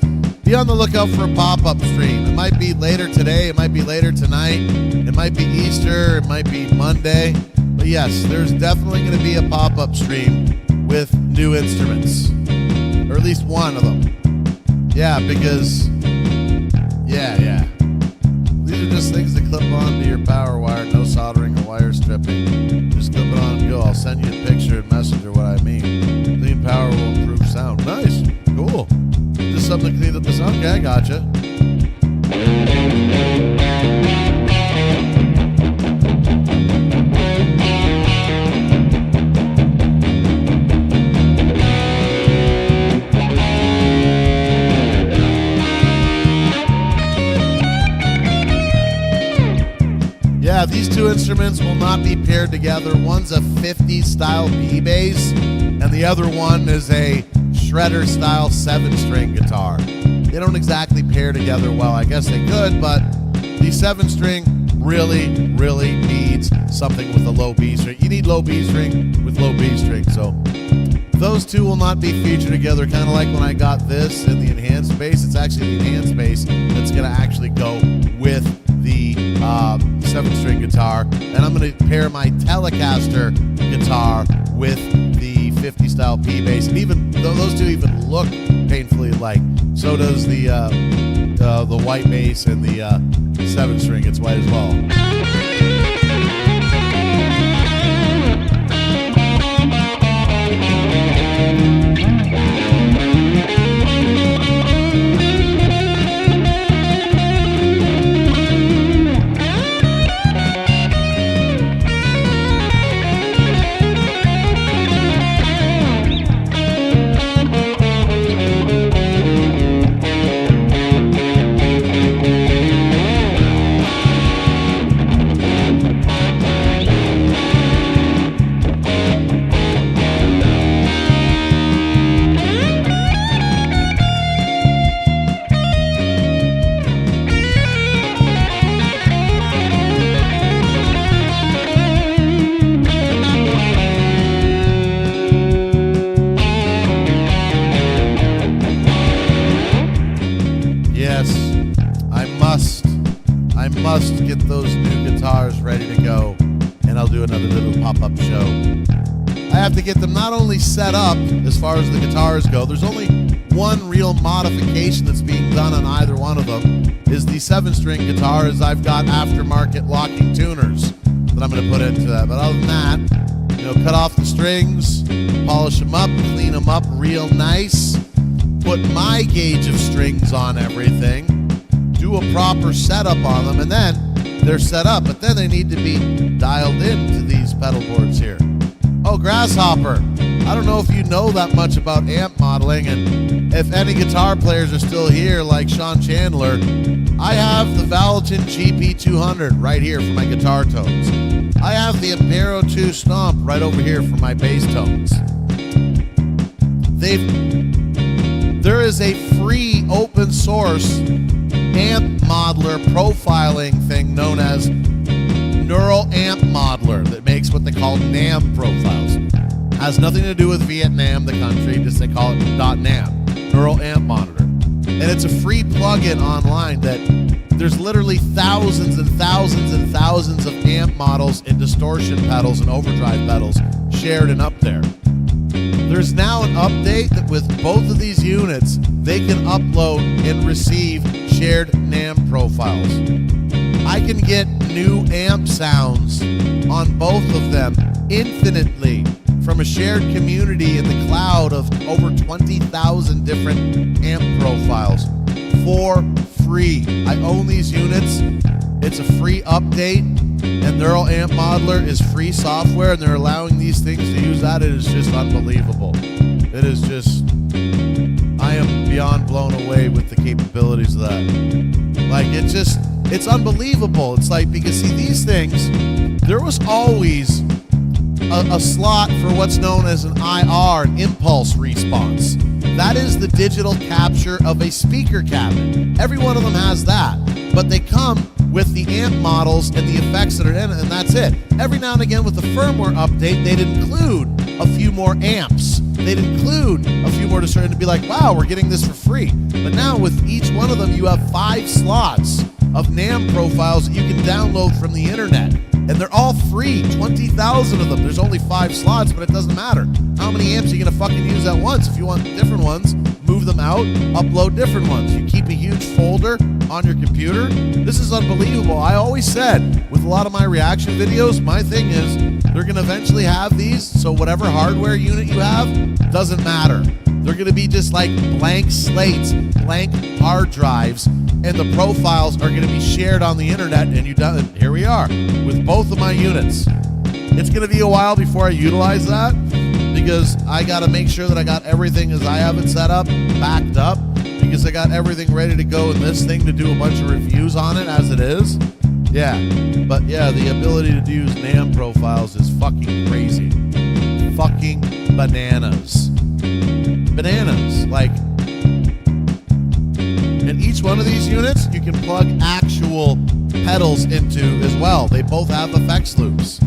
be on the lookout for a pop-up stream. It might be later today, it might be later tonight, it might be Easter, it might be Monday. But yes, there's definitely going to be a pop-up stream with new instruments, or at least one of them. Yeah, because these are just things that clip onto your power wire, no soldering or wire stripping. Just clip it on and go. I'll send you a picture and messenger what I mean. Clean power will improve sound. Nice. Cool. Just something to clean up the sound. Okay, I gotcha. Yeah, these two instruments will not be paired together. One's a 50 style B bass, and the other one is a shredder style 7-string guitar. They don't exactly pair together well. I guess they could, but the 7-string really, really needs something with a low B string. You need low B string with low B string, so those two will not be featured together, kind of like when I got this in the enhanced bass. It's actually the enhanced bass that's going to actually go with the 7-string guitar, and I'm going to pair my Telecaster guitar with the 50 style P bass, and even though those two even look painfully alike, so does the white bass and the 7-string. It's white as well. must get those new guitars ready to go, and I'll do another little pop-up show. I have to get them not only set up as far as the guitars go. There's only one real modification that's being done on either one of them, is the 7-string guitars. I've got aftermarket locking tuners that I'm going to put into that. But other than that, cut off the strings, polish them up, clean them up real nice, put my gauge of strings on everything, do a proper setup on them, and then they're set up. But then they need to be dialed into these pedal boards here. Oh, Grasshopper, I don't know if you know that much about amp modeling, and if any guitar players are still here like Sean Chandler, I have the Valentin GP200 right here for my guitar tones. I have the Impero 2 Stomp right over here for my bass tones. There is a free open source amp modeler profiling thing known as Neural Amp Modeler that makes what they call NAM profiles. Has nothing to do with Vietnam, the country, just they call it .NAM, Neural Amp Monitor. And it's a free plugin online that there's literally thousands and thousands and thousands of amp models and distortion pedals and overdrive pedals shared and up there. There's now an update that with both of these units, they can upload and receive shared NAM profiles. I can get new amp sounds on both of them infinitely from a shared community in the cloud of over 20,000 different amp profiles for free. I own these units. It's a free update, and Neural Amp Modeler is free software, and they're allowing these things to use that. It is just unbelievable. It is just, I am beyond blown away with the capabilities of that. Like, it's unbelievable. It's like, because see, these things, there was always a slot for what's known as an IR, an impulse response. That is the digital capture of a speaker cabinet. Every one of them has that, but they come with the amp models and the effects that are in it, and that's it. Every now and again with the firmware update, they'd include a few more amps. They'd include a few more to be like, wow, we're getting this for free. But now with each one of them, you have 5 slots of NAM profiles that you can download from the internet. And they're all free, 20,000 of them. There's only 5 slots, but it doesn't matter. How many amps are you gonna fucking use at once? If you want different ones, move them out, upload different ones. You keep a huge folder on your computer. This is unbelievable. I always said, with a lot of my reaction videos, my thing is, they're gonna eventually have these, so whatever hardware unit you have, doesn't matter. They're gonna be just like blank slates, blank hard drives, and the profiles are going to be shared on the internet, and here we are with both of my units. It's going to be a while before I utilize that because I got to make sure that I got everything as I have it set up, backed up, because I got everything ready to go in this thing to do a bunch of reviews on it as it is. Yeah, but yeah, the ability to use NAM profiles is fucking crazy. Fucking bananas. Bananas, like... And each one of these units, you can plug actual pedals into as well. They both have effects loops.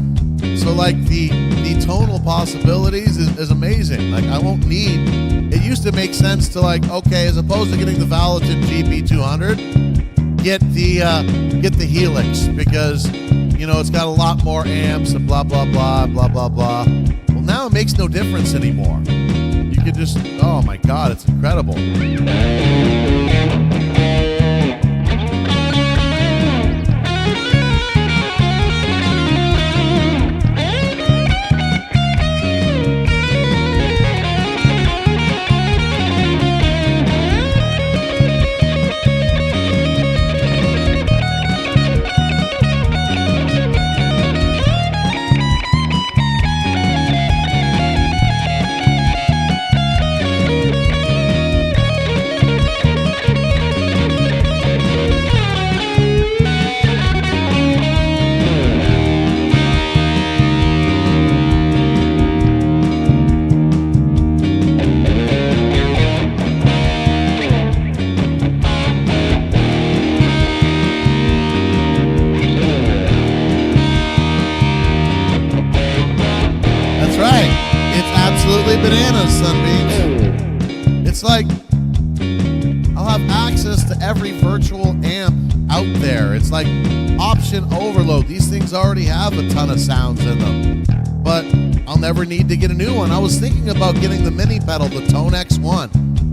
So like the tonal possibilities is amazing. Like I won't need, it used to make sense to like, okay, as opposed to getting the Valentin GP200, get the Helix because, it's got a lot more amps and blah, blah, blah, blah, blah, blah. Well, now it makes no difference anymore. You could just, oh my God, it's incredible. Bananas, Sunbeams. It's like I'll have access to every virtual amp out out there. It's like option overload. These things already have a ton of sounds in them, but I'll never need to get a new one. I was thinking about getting the mini pedal, the Tone X1,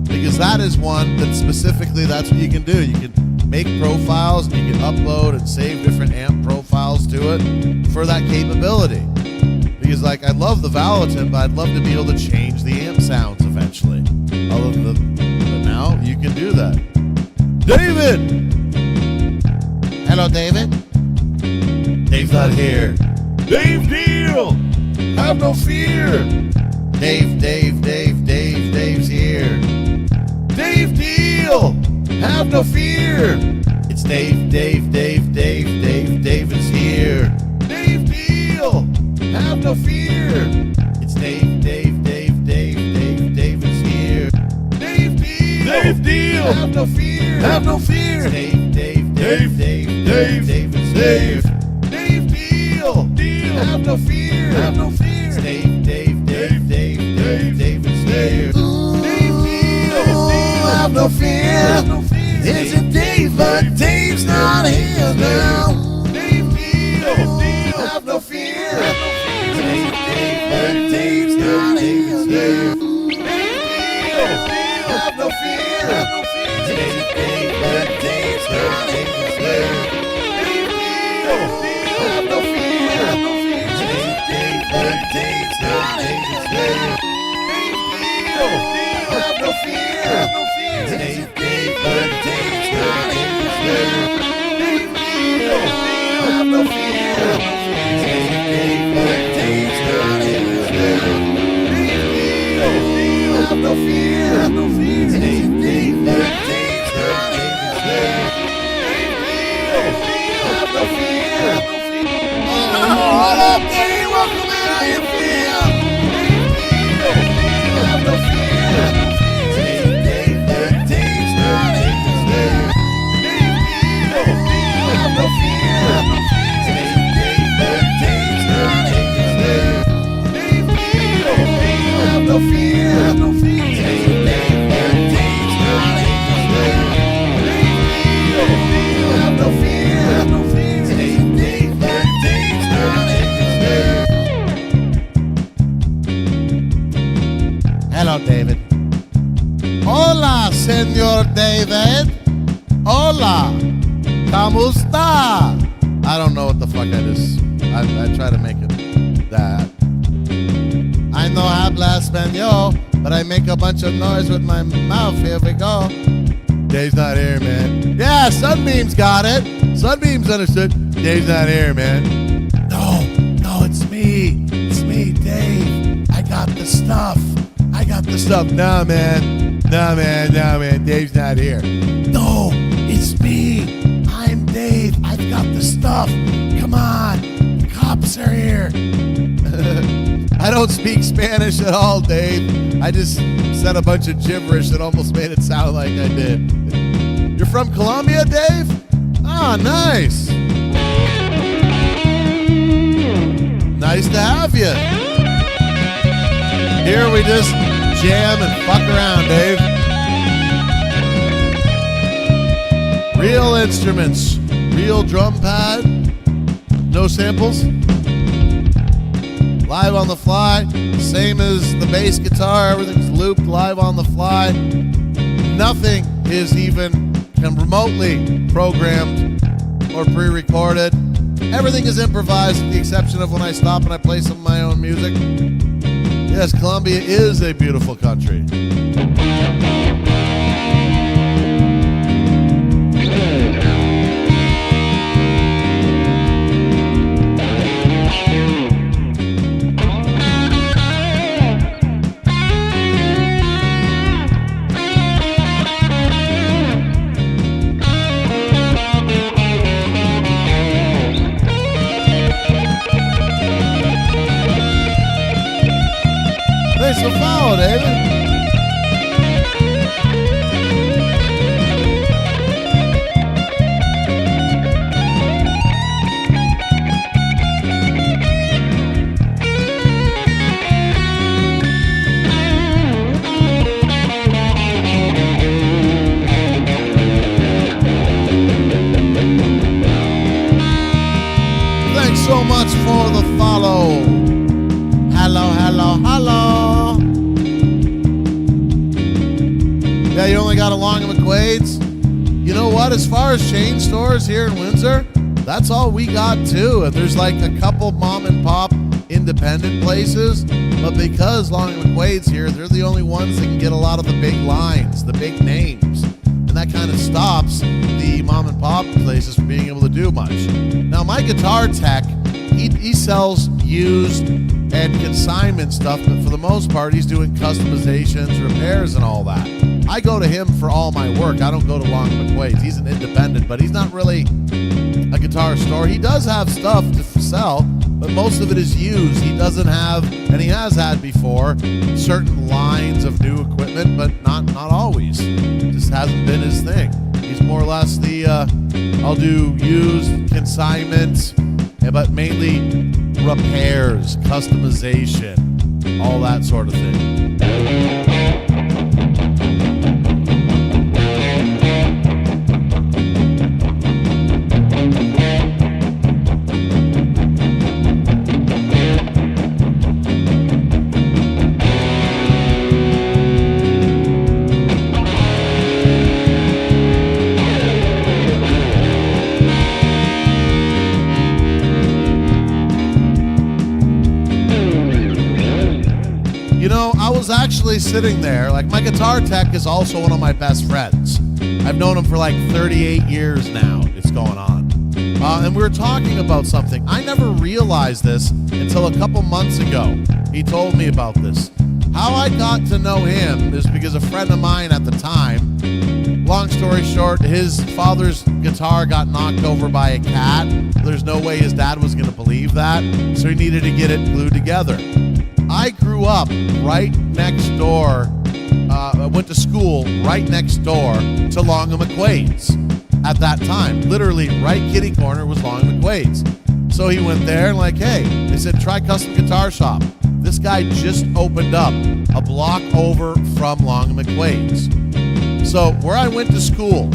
because that is one that specifically that's what you can do. You can make profiles, and you can upload and save different amp profiles to it for that capability. Because like I love the Valatin, but I'd love to be able to change the amp sounds eventually. But now you can do that. David! Hello, David. Dave's not here. Dave Deal! Have no fear! Dave's here. Dave Deal! Have no fear! It's Dave is here. Dave Deal! Have no fear! It's Dave is here. Dave Deal! Have no fear! Have no fear! It's Dave is here. Dave Deal! Have no fear! Have no fear! It's Dave is here. Dave Deal! Have no fear! It's a Dave, but Dave's not here now. Dave Deal! Have no fear! Dave's not here. Dave Deal! Have no fear! Dave's not here. Dave Deal! Have no fear! Dave's not here. Dave Deal! Have no fear! Dave's not here. Dave Deal! Have no fear! Dave's not here. Have no fear! Dave's not here. Have no fear! What up, Dave? Welcome in. How you feel? Have no fear! Dave's not here. Have no fear! Dave's not here. Have no fear! Dave's not here. Have no fear! Dave's not here. Hello, David. Hola, Senor David. Hola. ¿Cómo está? I don't know what the fuck I try to make it that. I know habla español, but I make a bunch of noise with my mouth. Here we go. Dave's not here, man. Yeah, Sunbeam's got it. Sunbeam's understood. Dave's not here, man. No, it's me. It's me, Dave. I got the stuff. Nah, man. Dave's not here. No, it's me. I'm Dave. I've got the stuff. Come on. The cops are here. I don't speak Spanish at all, Dave. I just said a bunch of gibberish that almost made it sound like I did. You're from Colombia, Dave? Ah, nice. Nice to have you. Here we just jam and fuck around, Dave. Real instruments, real drum pad, no samples. Live on the fly, same as the bass guitar, everything's looped live on the fly. Nothing is even remotely programmed or pre-recorded. Everything is improvised with the exception of when I stop and I play some of my own music. Yes, Colombia is a beautiful country. Thanks for following, David. much for the follow. Hello, hello, hello. Yeah, you only got along in McQuaid's? You know what? As far as chain stores here in Windsor, that's all we got too. And there's like a couple mom and pop independent places, but because Long and McQuaid's here, they're the only ones that can get a lot of the big lines, the big names. And that kind of stops the mom and pop places from being able to do much. Now, my guitar tech, he sells used and consignment stuff, but for the most part, he's doing customizations, repairs, and all that. I go to him for all my work. I don't go to Long and McQuaid's. He's an independent, but he's not really a guitar store. He does have stuff to sell, but most of it is used. He doesn't have, and he has had before, certain lines of new equipment, but not always. It just hasn't been his thing. He's more or less the, I'll do used, consignments, but mainly repairs, customization, all that sort of thing. I was actually sitting there, like my guitar tech is also one of my best friends. I've known him for like 38 years now, it's going on. And we were talking about something. I never realized this until a couple months ago. He told me about this. How I got to know him is because a friend of mine at the time, long story short, his father's guitar got knocked over by a cat. There's no way his dad was going to believe that, so he needed to get it glued together. I grew up right next door, I went to school right next door to Long and McQuaid's at that time. Literally right kitty corner was Long and McQuaid's. So he went there and like, hey, they said, try Custom Guitar Shop. This guy just opened up a block over from Long and McQuaid's. So where I went to school,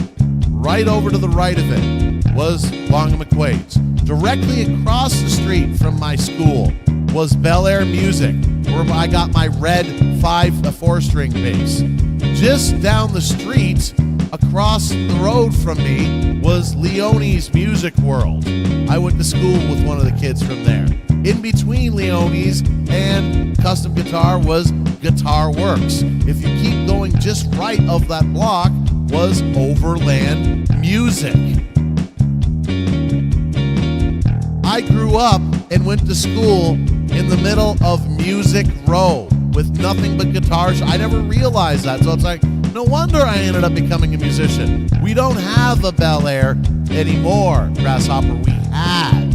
right over to the right of it, was Long and McQuaid's. Directly across the street from my school was Bel Air Music, where I got my red 4-string bass. Just down the street, across the road from me, was Leone's Music World. I went to school with one of the kids from there. In between Leone's and Custom Guitar was Guitar Works. If you keep going just right of that block was Overland Music. I grew up and went to school in the middle of Music Row with nothing but guitars. I never realized that. So it's like, no wonder I ended up becoming a musician. We don't have a Bel Air anymore, Grasshopper. We had.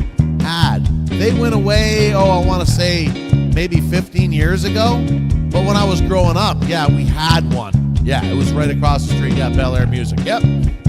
They went away, I want to say maybe 15 years ago. But when I was growing up, yeah, we had one. Yeah, it was right across the street. Yeah, Bel Air Music. Yep.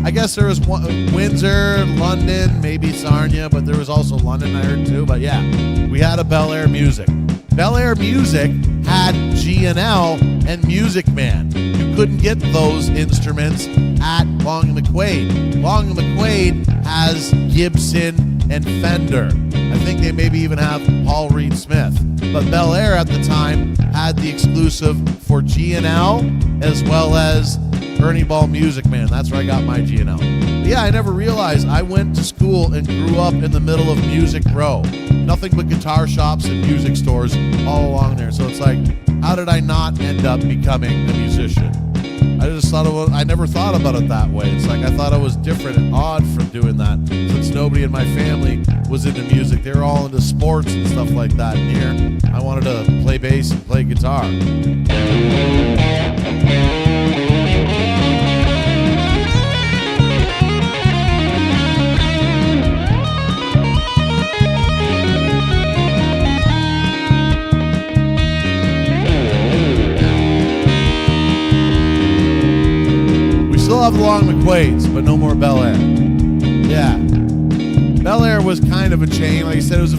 I guess there was one, Windsor, London, maybe Sarnia, but there was also London, I heard too. But yeah, we had a Bel Air Music. Bel Air Music had G&L and Music Man. You couldn't get those instruments at Long and McQuaid. Long and McQuaid has Gibson and Fender. I think they maybe even have Paul Reed Smith. But Bel Air at the time had the exclusive for G&L as well as Ernie Ball Music Man. That's where I got my G&L. But yeah, I never realized I went to school and grew up in the middle of Music Row. Nothing but guitar shops and music stores all along there. So it's like, how did I not end up becoming a musician? I never thought about it that way. It's like I thought I was different and odd from doing that since nobody in my family was into music. They were all into sports and stuff like that. And here, I wanted to play bass and play guitar. Still have the Long McQuaid's, but no more Bel Air. Yeah. Bel Air was kind of a chain. Like I said, it was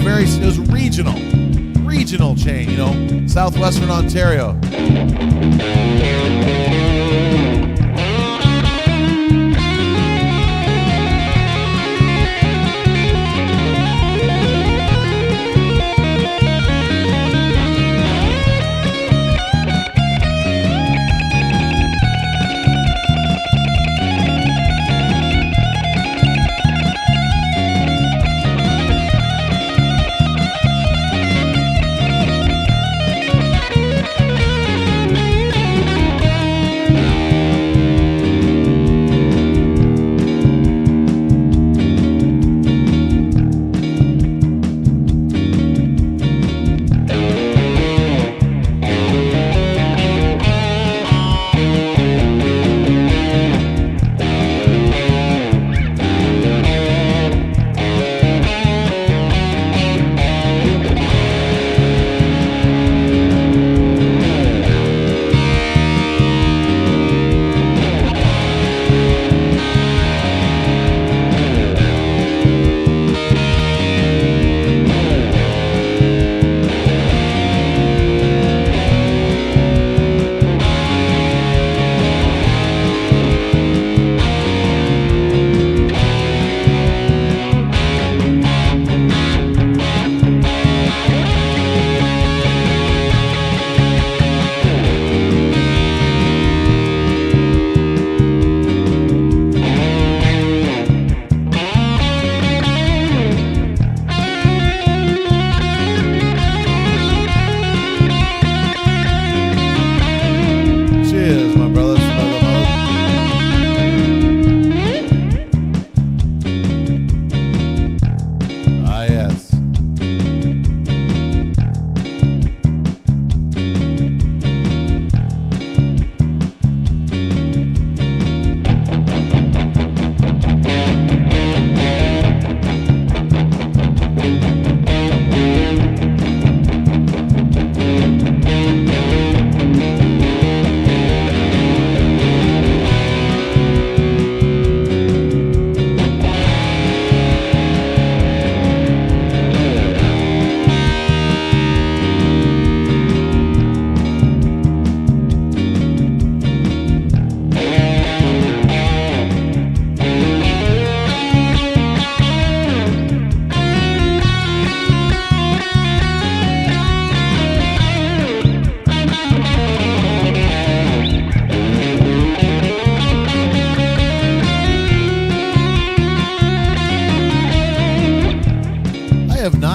regional chain, southwestern Ontario.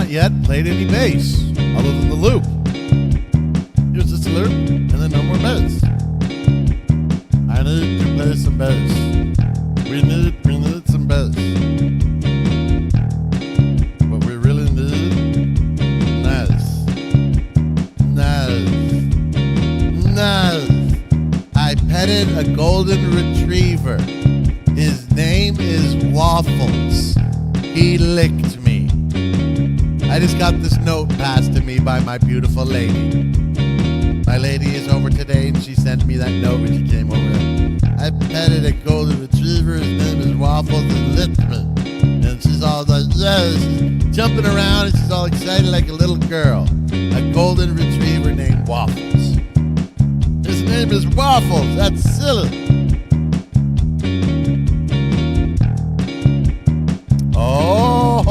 not yet played any bass other than the loop. Here's just a loop, and then no more bass. I need to play some bass. We need some bass. What we really need, nice. I petted a golden retriever. His name is Waffles. He licked me. I just got this note passed to me by my beautiful lady. My lady is over today and she sent me that note when she came over. I petted a golden retriever. His name is Waffles and licked me. And she's all like, yes, jumping around and she's all excited like a little girl. A golden retriever named Waffles. His name is Waffles. That's silly. Oh,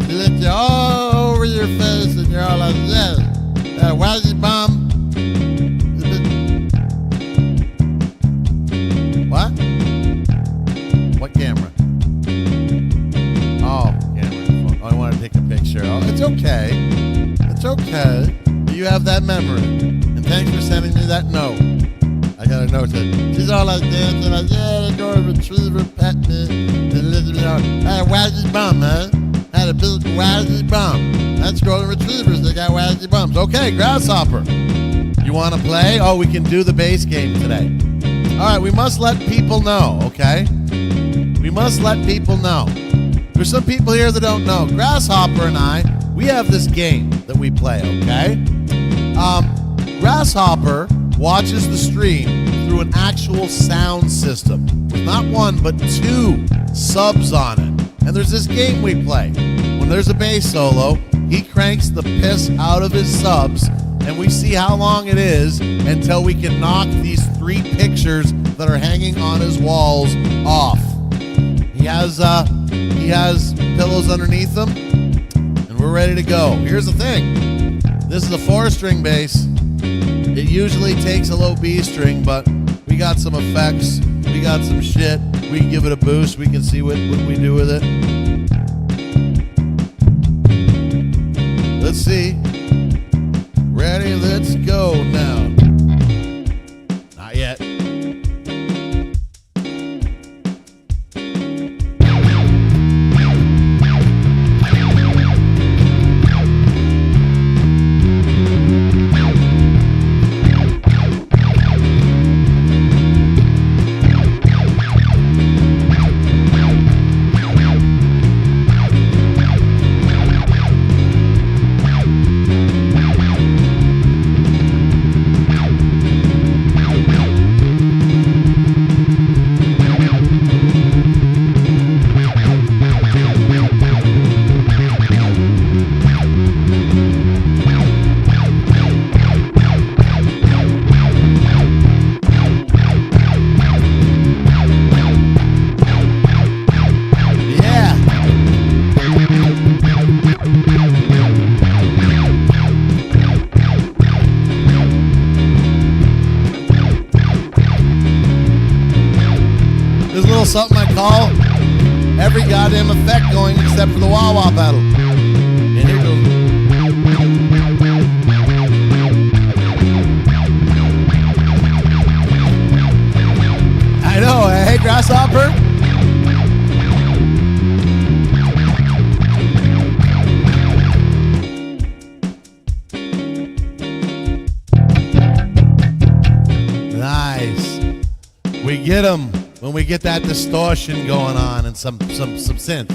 she licked you all over your face and you're all like, yes. Wazzy bomb. What? What camera? Oh, camera. Oh, I want to take a picture. Oh, it's okay. It's okay. You have that memory. And thanks for sending me that note. I got a note that she's all like dancing, like, yeah, they go to retriever, pet me. Had a wazzy bum, huh? Had a big wazzy bum. That's golden retrievers, they got wazzy bums. Okay, Grasshopper. You want to play? Oh, we can do the bass game today. All right, we must let people know, okay? We must let people know. There's some people here that don't know. Grasshopper and I, we have this game that we play, okay? Grasshopper watches the stream through an actual sound system with not one but 2 subs on it. And there's this game we play. When there's a bass solo, he cranks the piss out of his subs, and we see how long it is until we can knock these 3 pictures that are hanging on his walls off. He has pillows underneath him, and we're ready to go. Here's the thing. This is a 4-string bass. It usually takes a low B string, but we got some effects. We got some shit. We can give it a boost. We can see what we do with it. Let's see. Ready? Let's go now. Not yet. Something I call every goddamn effect going except for the wah-wah pedal. And here goes. I know, hey Grasshopper? Nice. We get them. When we get that distortion going on and some synth.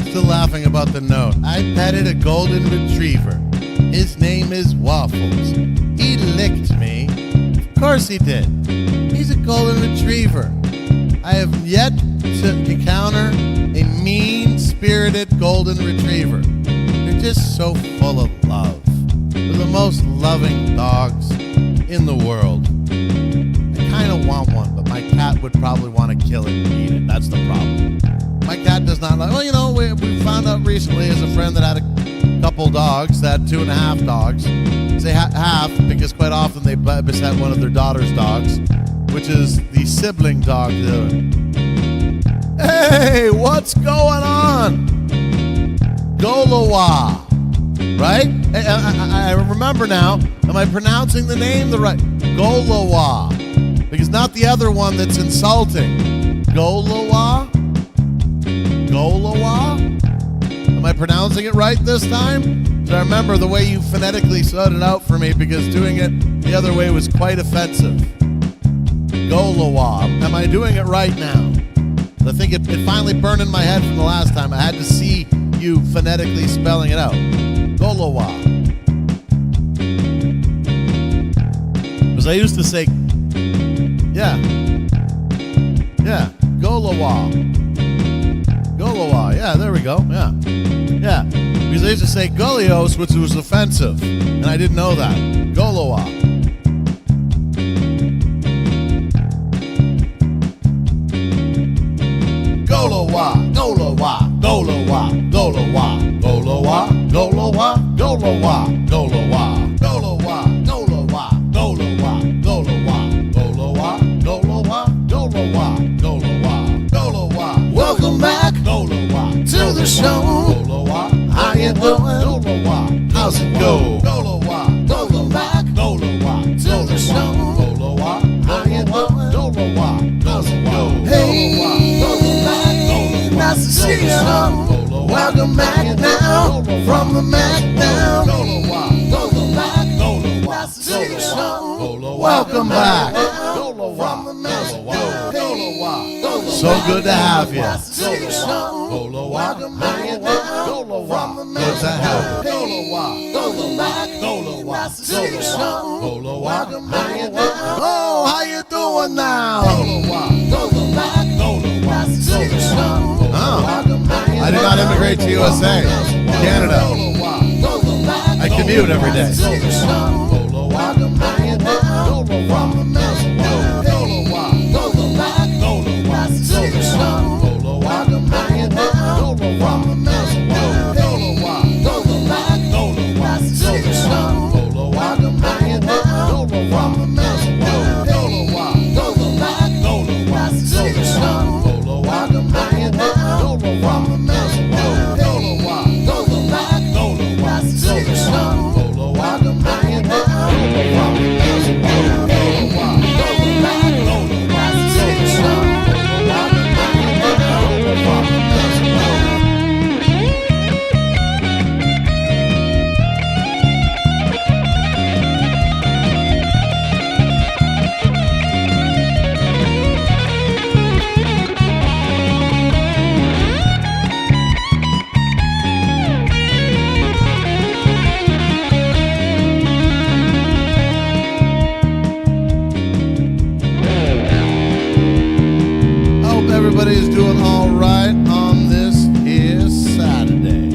still laughing about the note. I petted a golden retriever. His name is Waffles. He licked me. Of course he did. He's a golden retriever. I have yet to encounter a mean-spirited golden retriever. They're just so full of love. They're the most loving dogs in the world. I kind of want one, but my cat would probably want to kill it and eat it. That's the problem. My cat does not like... Well, you know, we found out recently as a friend that had a couple dogs, that 2.5 dogs. Say half, because quite often they beset one of their daughter's dogs, which is the sibling dog to the other. Hey, what's going on? Golowa, right? I remember now. Am I pronouncing the name the right? Golowa. Because not the other one that's insulting. Golowa? Golowa? Am I pronouncing it right this time? So I remember the way you phonetically said it out for me, because doing it the other way was quite offensive. Golowa. Am I doing it right now? I think it finally burned in my head from the last time. I had to see you phonetically spelling it out. Golowa. Because I used to say, Golowa. Golowa. Yeah, there we go. Yeah. Because I used to say Golios, which was offensive, and I didn't know that. Golowa. Golowa, Golowa, Golowa, Golowa, Golowa, Golowa, Golowa, Golowa, Golowa, Golowa, Golowa, Golowa, Golowa, Golowa, Golowa, Golowa, Golowa. Welcome back, Golowa, to the show. Golowa, how you doing? Golowa, how's it go? Golowa, welcome back, Golowa, to the show. Golowa, how you doing? Golowa, how's it go? Hey, nice to see you. Welcome back now from the Mack now. Welcome back. Nice to see you. Welcome back from the Mack. So good to have you. Welcome back from the Mack. Good to have you. Welcome back. Nice to see you. Welcome back. Oh, how you doing now? Welcome back. Nice to see you. Oh, I did not immigrate to USA, Canada. I commute every day. Everybody's doing all right on this here Saturday.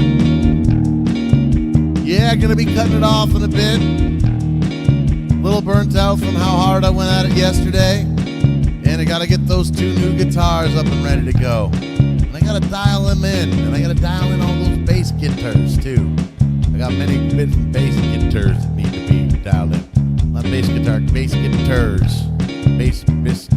Yeah, gonna be cutting it off in a bit. A little burnt out from how hard I went at it yesterday. And I gotta get those 2 new guitars up and ready to go. And I gotta dial them in. And I gotta dial in all those bass guitars too. I got many bits and bass guitars that need to be dialed in. Not bass guitar, bass guitars. Bass guitars.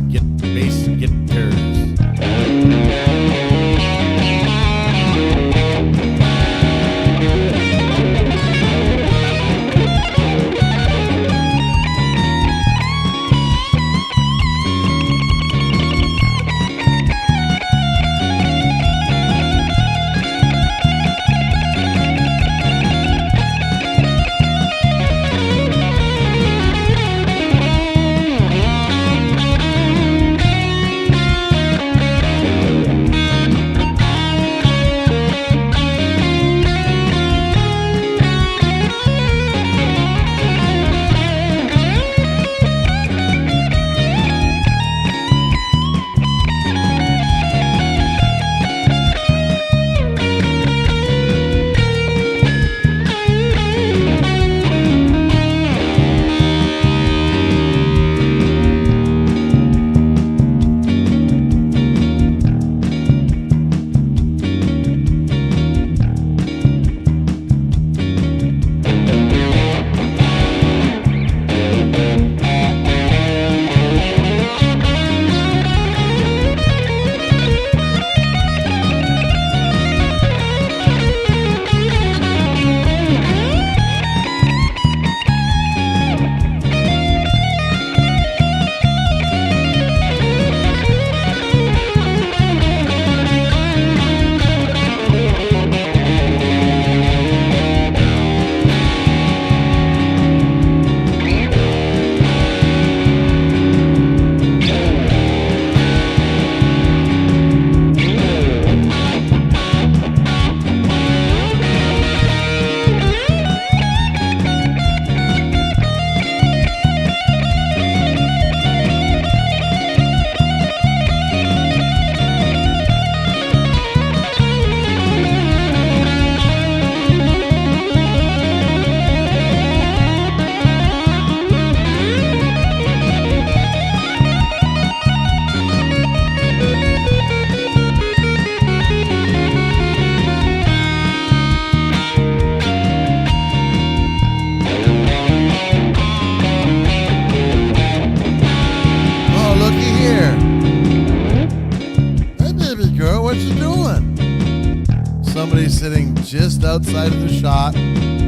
somebody sitting just outside of the shot,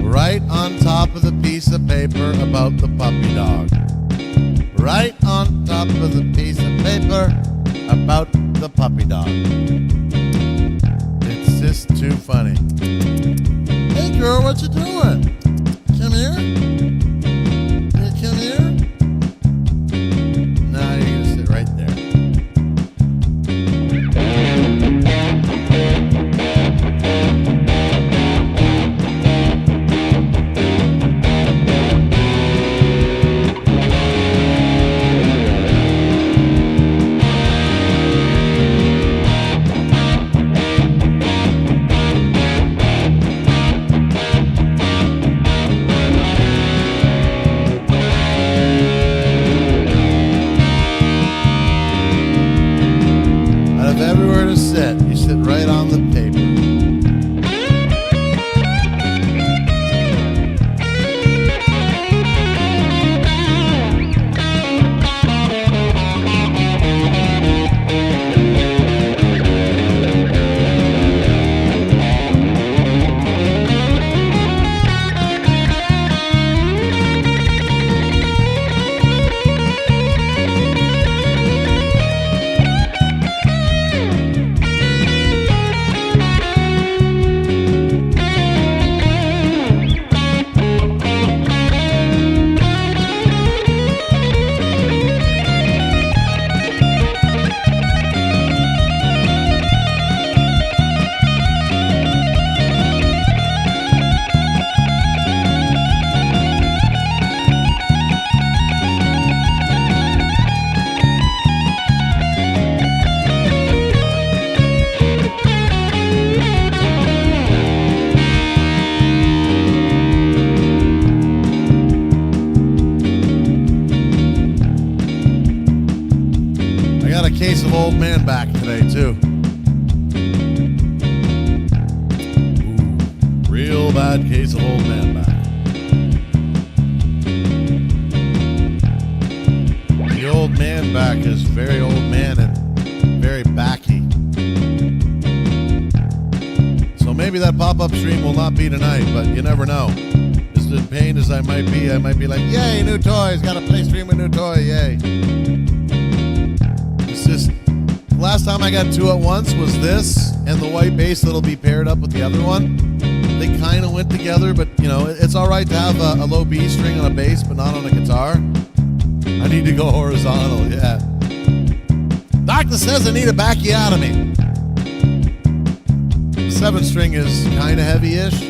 right on top of the piece of paper about the puppy dog. Right on top of the piece of paper about the puppy dog. It's just too funny. Hey girl, what you doing? Come here? You come here? No, you're gonna sit right there. Everywhere to sit, you sit right on the paper. Case of old man back today too. Ooh, real bad case of old man back. The old man back is very old man and very backy. So maybe that pop-up stream will not be tonight, but you never know. As in pain as I might be like, yay, new toys, got a play stream with new toy, yay. Just last time I got two at once was this and the white bass that'll be paired up with the other one. They kind of went together, but you know, it's all right to have a low B string on a bass, but not on a guitar. I need to go horizontal, yeah. Doctor says I need a backiotomy. The 7 string is kind of heavy-ish.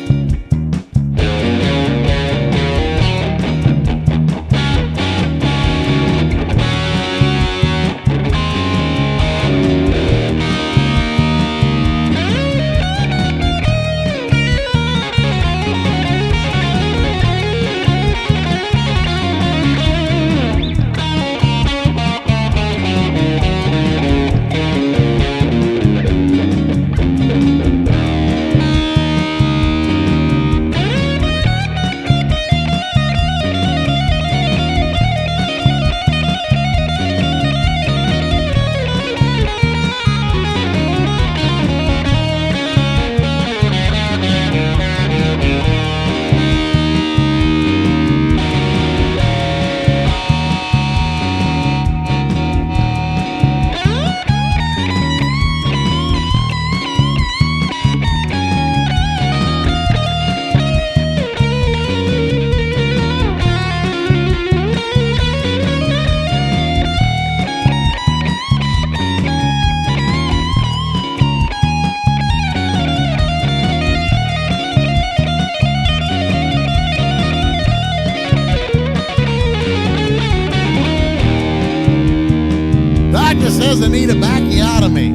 Says I need a backiotomy.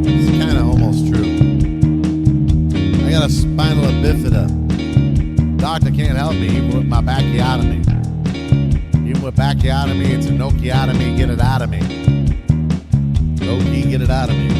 It's kind of almost true. I got a spinal bifida. Doctor can't help me even with my backiotomy. Even with backiotomy, it's a Nokiotomy. Get it out of me. Noki, get it out of me.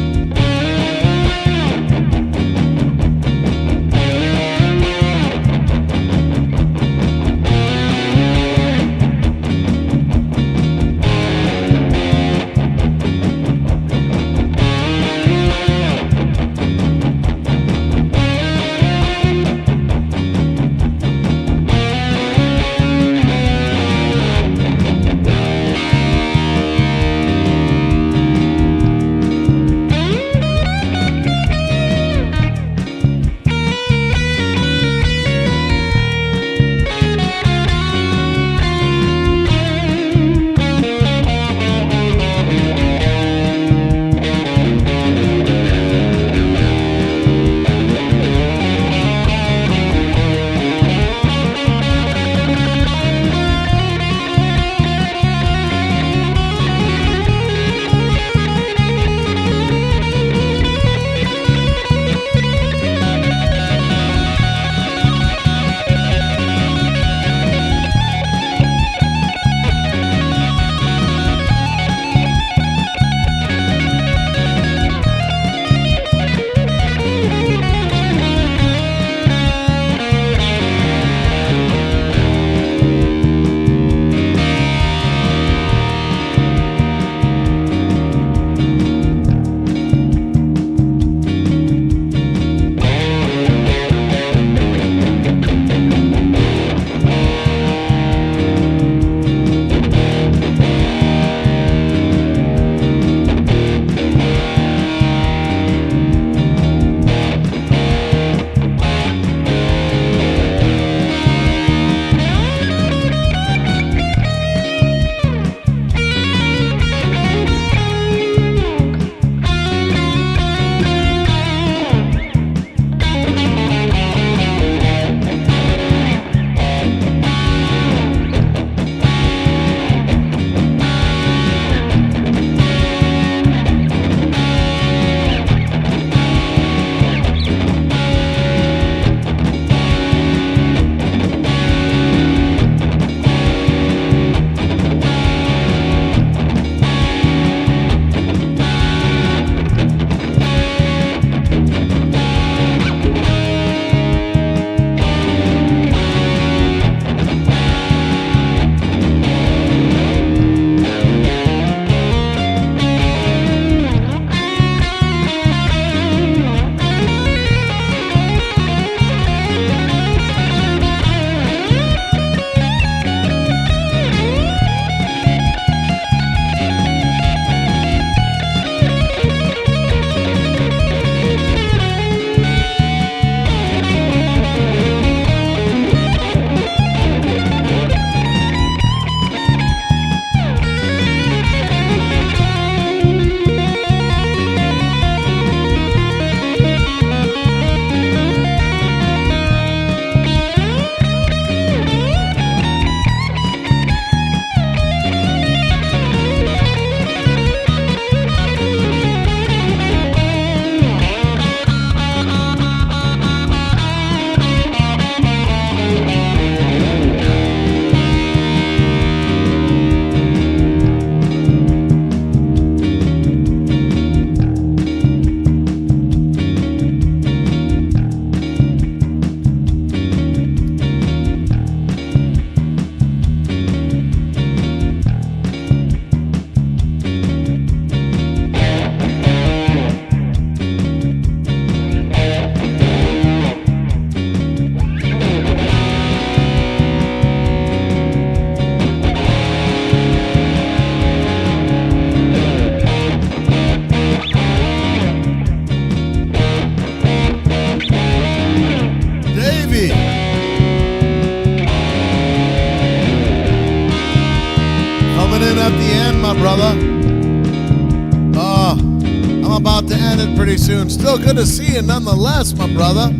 very soon. Still good to see you nonetheless, my brother.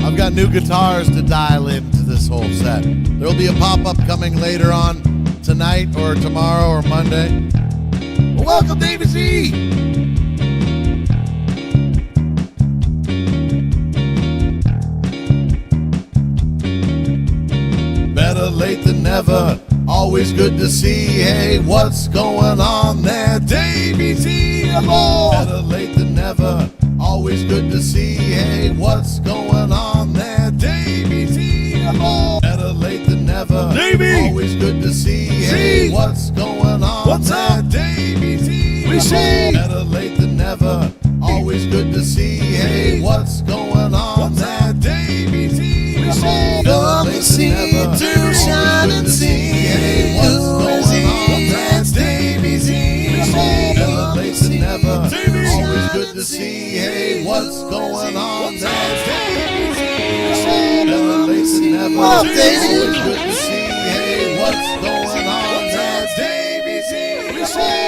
I've got new guitars to dial into this whole set. There'll be a pop-up coming later on tonight or tomorrow or Monday. Well, welcome, Davey Z. Better late than never. Always good to see. Hey, what's going on there, Davey Z? Hello. Better late than never. Always good to see. Hey, what's going on there, Davey Z? Hello. Better late than never. Davey. Always good to see. Hey, what's going on? What's there, Davey Z? We see. Better late than never. Always good to see. Hey, what's going on there, Davey Z? We see. From the sea to shine and see. Hey, what's going on? That's Davey Z. Better late than never. Always good to see. Hey, what's going on? That's Davey Z. Better late than never. What up, Davey? Always good to see. Hey, what's going on? That's Davey Z.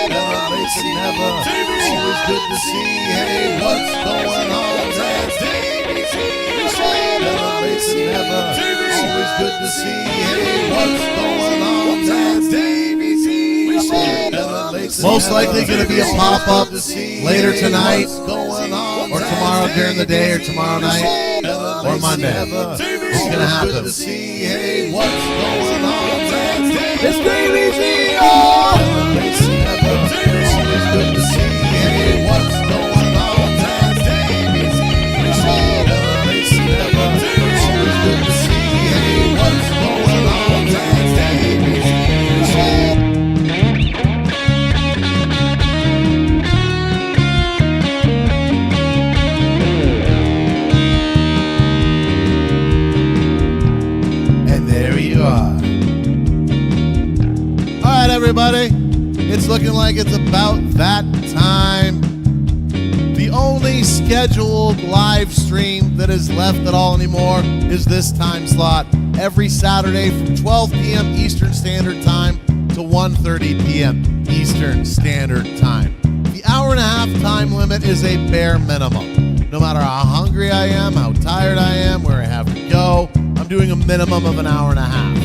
Better late than never. Always good to see. Hey, what's going on? That's Davey Z. Better late than never. Always good to see. Hey, what's going on? That's Davey Z. Most likely going to be a pop-up later tonight or tomorrow during the day or tomorrow night or Monday. It's going to happen. Hey, what's going on? It's Davey Z. Always good to see. Hey, what's going on? That's Davey Z. Always good to see. Hey, what's going on? That's Davey Z. And there you are. All right, everybody. It's looking like it's about that time. The only scheduled live stream that is left at all anymore is this time slot. Every Saturday from 12 p.m. Eastern Standard Time to 1:30 p.m. Eastern Standard Time. The hour and a half time limit is a bare minimum. No matter how hungry I am, how tired I am, where I have to go, I'm doing a minimum of an hour and a half.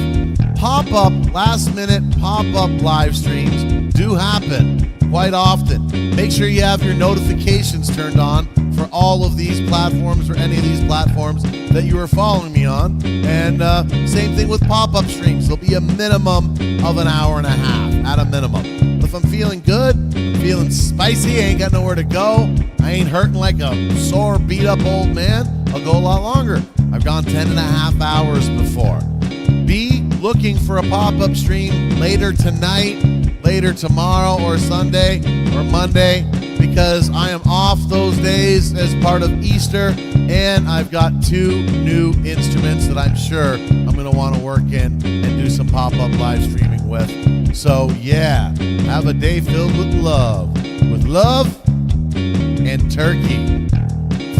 Pop-up, last-minute pop-up live streams do happen quite often. Make sure you have your notifications turned on for all of these platforms or any of these platforms that you are following me on. And same thing with pop-up streams. There'll be a minimum of an hour and a half at a minimum. But if I'm feeling good, I'm feeling spicy, I ain't got nowhere to go, I ain't hurting like a sore, beat-up old man, I'll go a lot longer. I've gone 10 and a half hours before. Be looking for a pop-up stream later tonight, later tomorrow or Sunday or Monday, because I am off those days as part of Easter, and I've got 2 new instruments that I'm sure I'm going to want to work in and do some pop-up live streaming with. So yeah, have a day filled with love and turkey.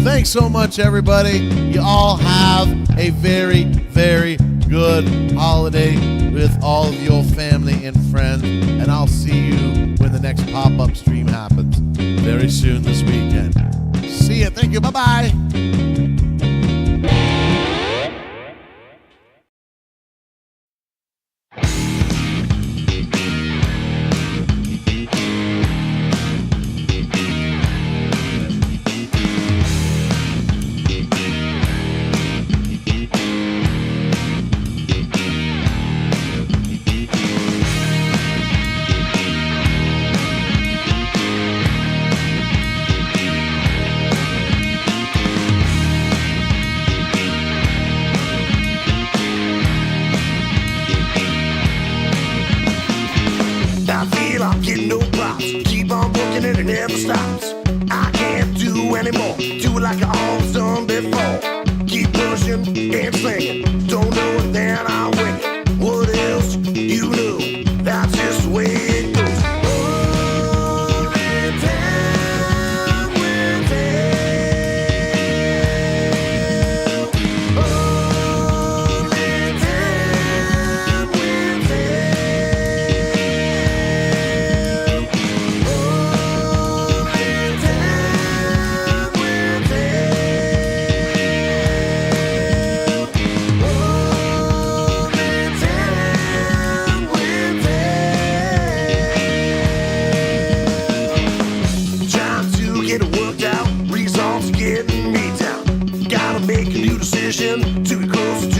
Thanks so much, everybody. You all have a very, very good holiday with all of your family and friends, and I'll see you when the next pop-up stream happens very soon this weekend. See ya. Thank you. Bye-bye. I'm getting no props. Keep on working and it never stops. I can't do anymore. Do it like I always done before. Keep pushing and slinging. Don't know it, then I'll wing it. What else you know? That's just the way it goes. Only time will tell. Only time will tell. Only time will make a new decision to be closer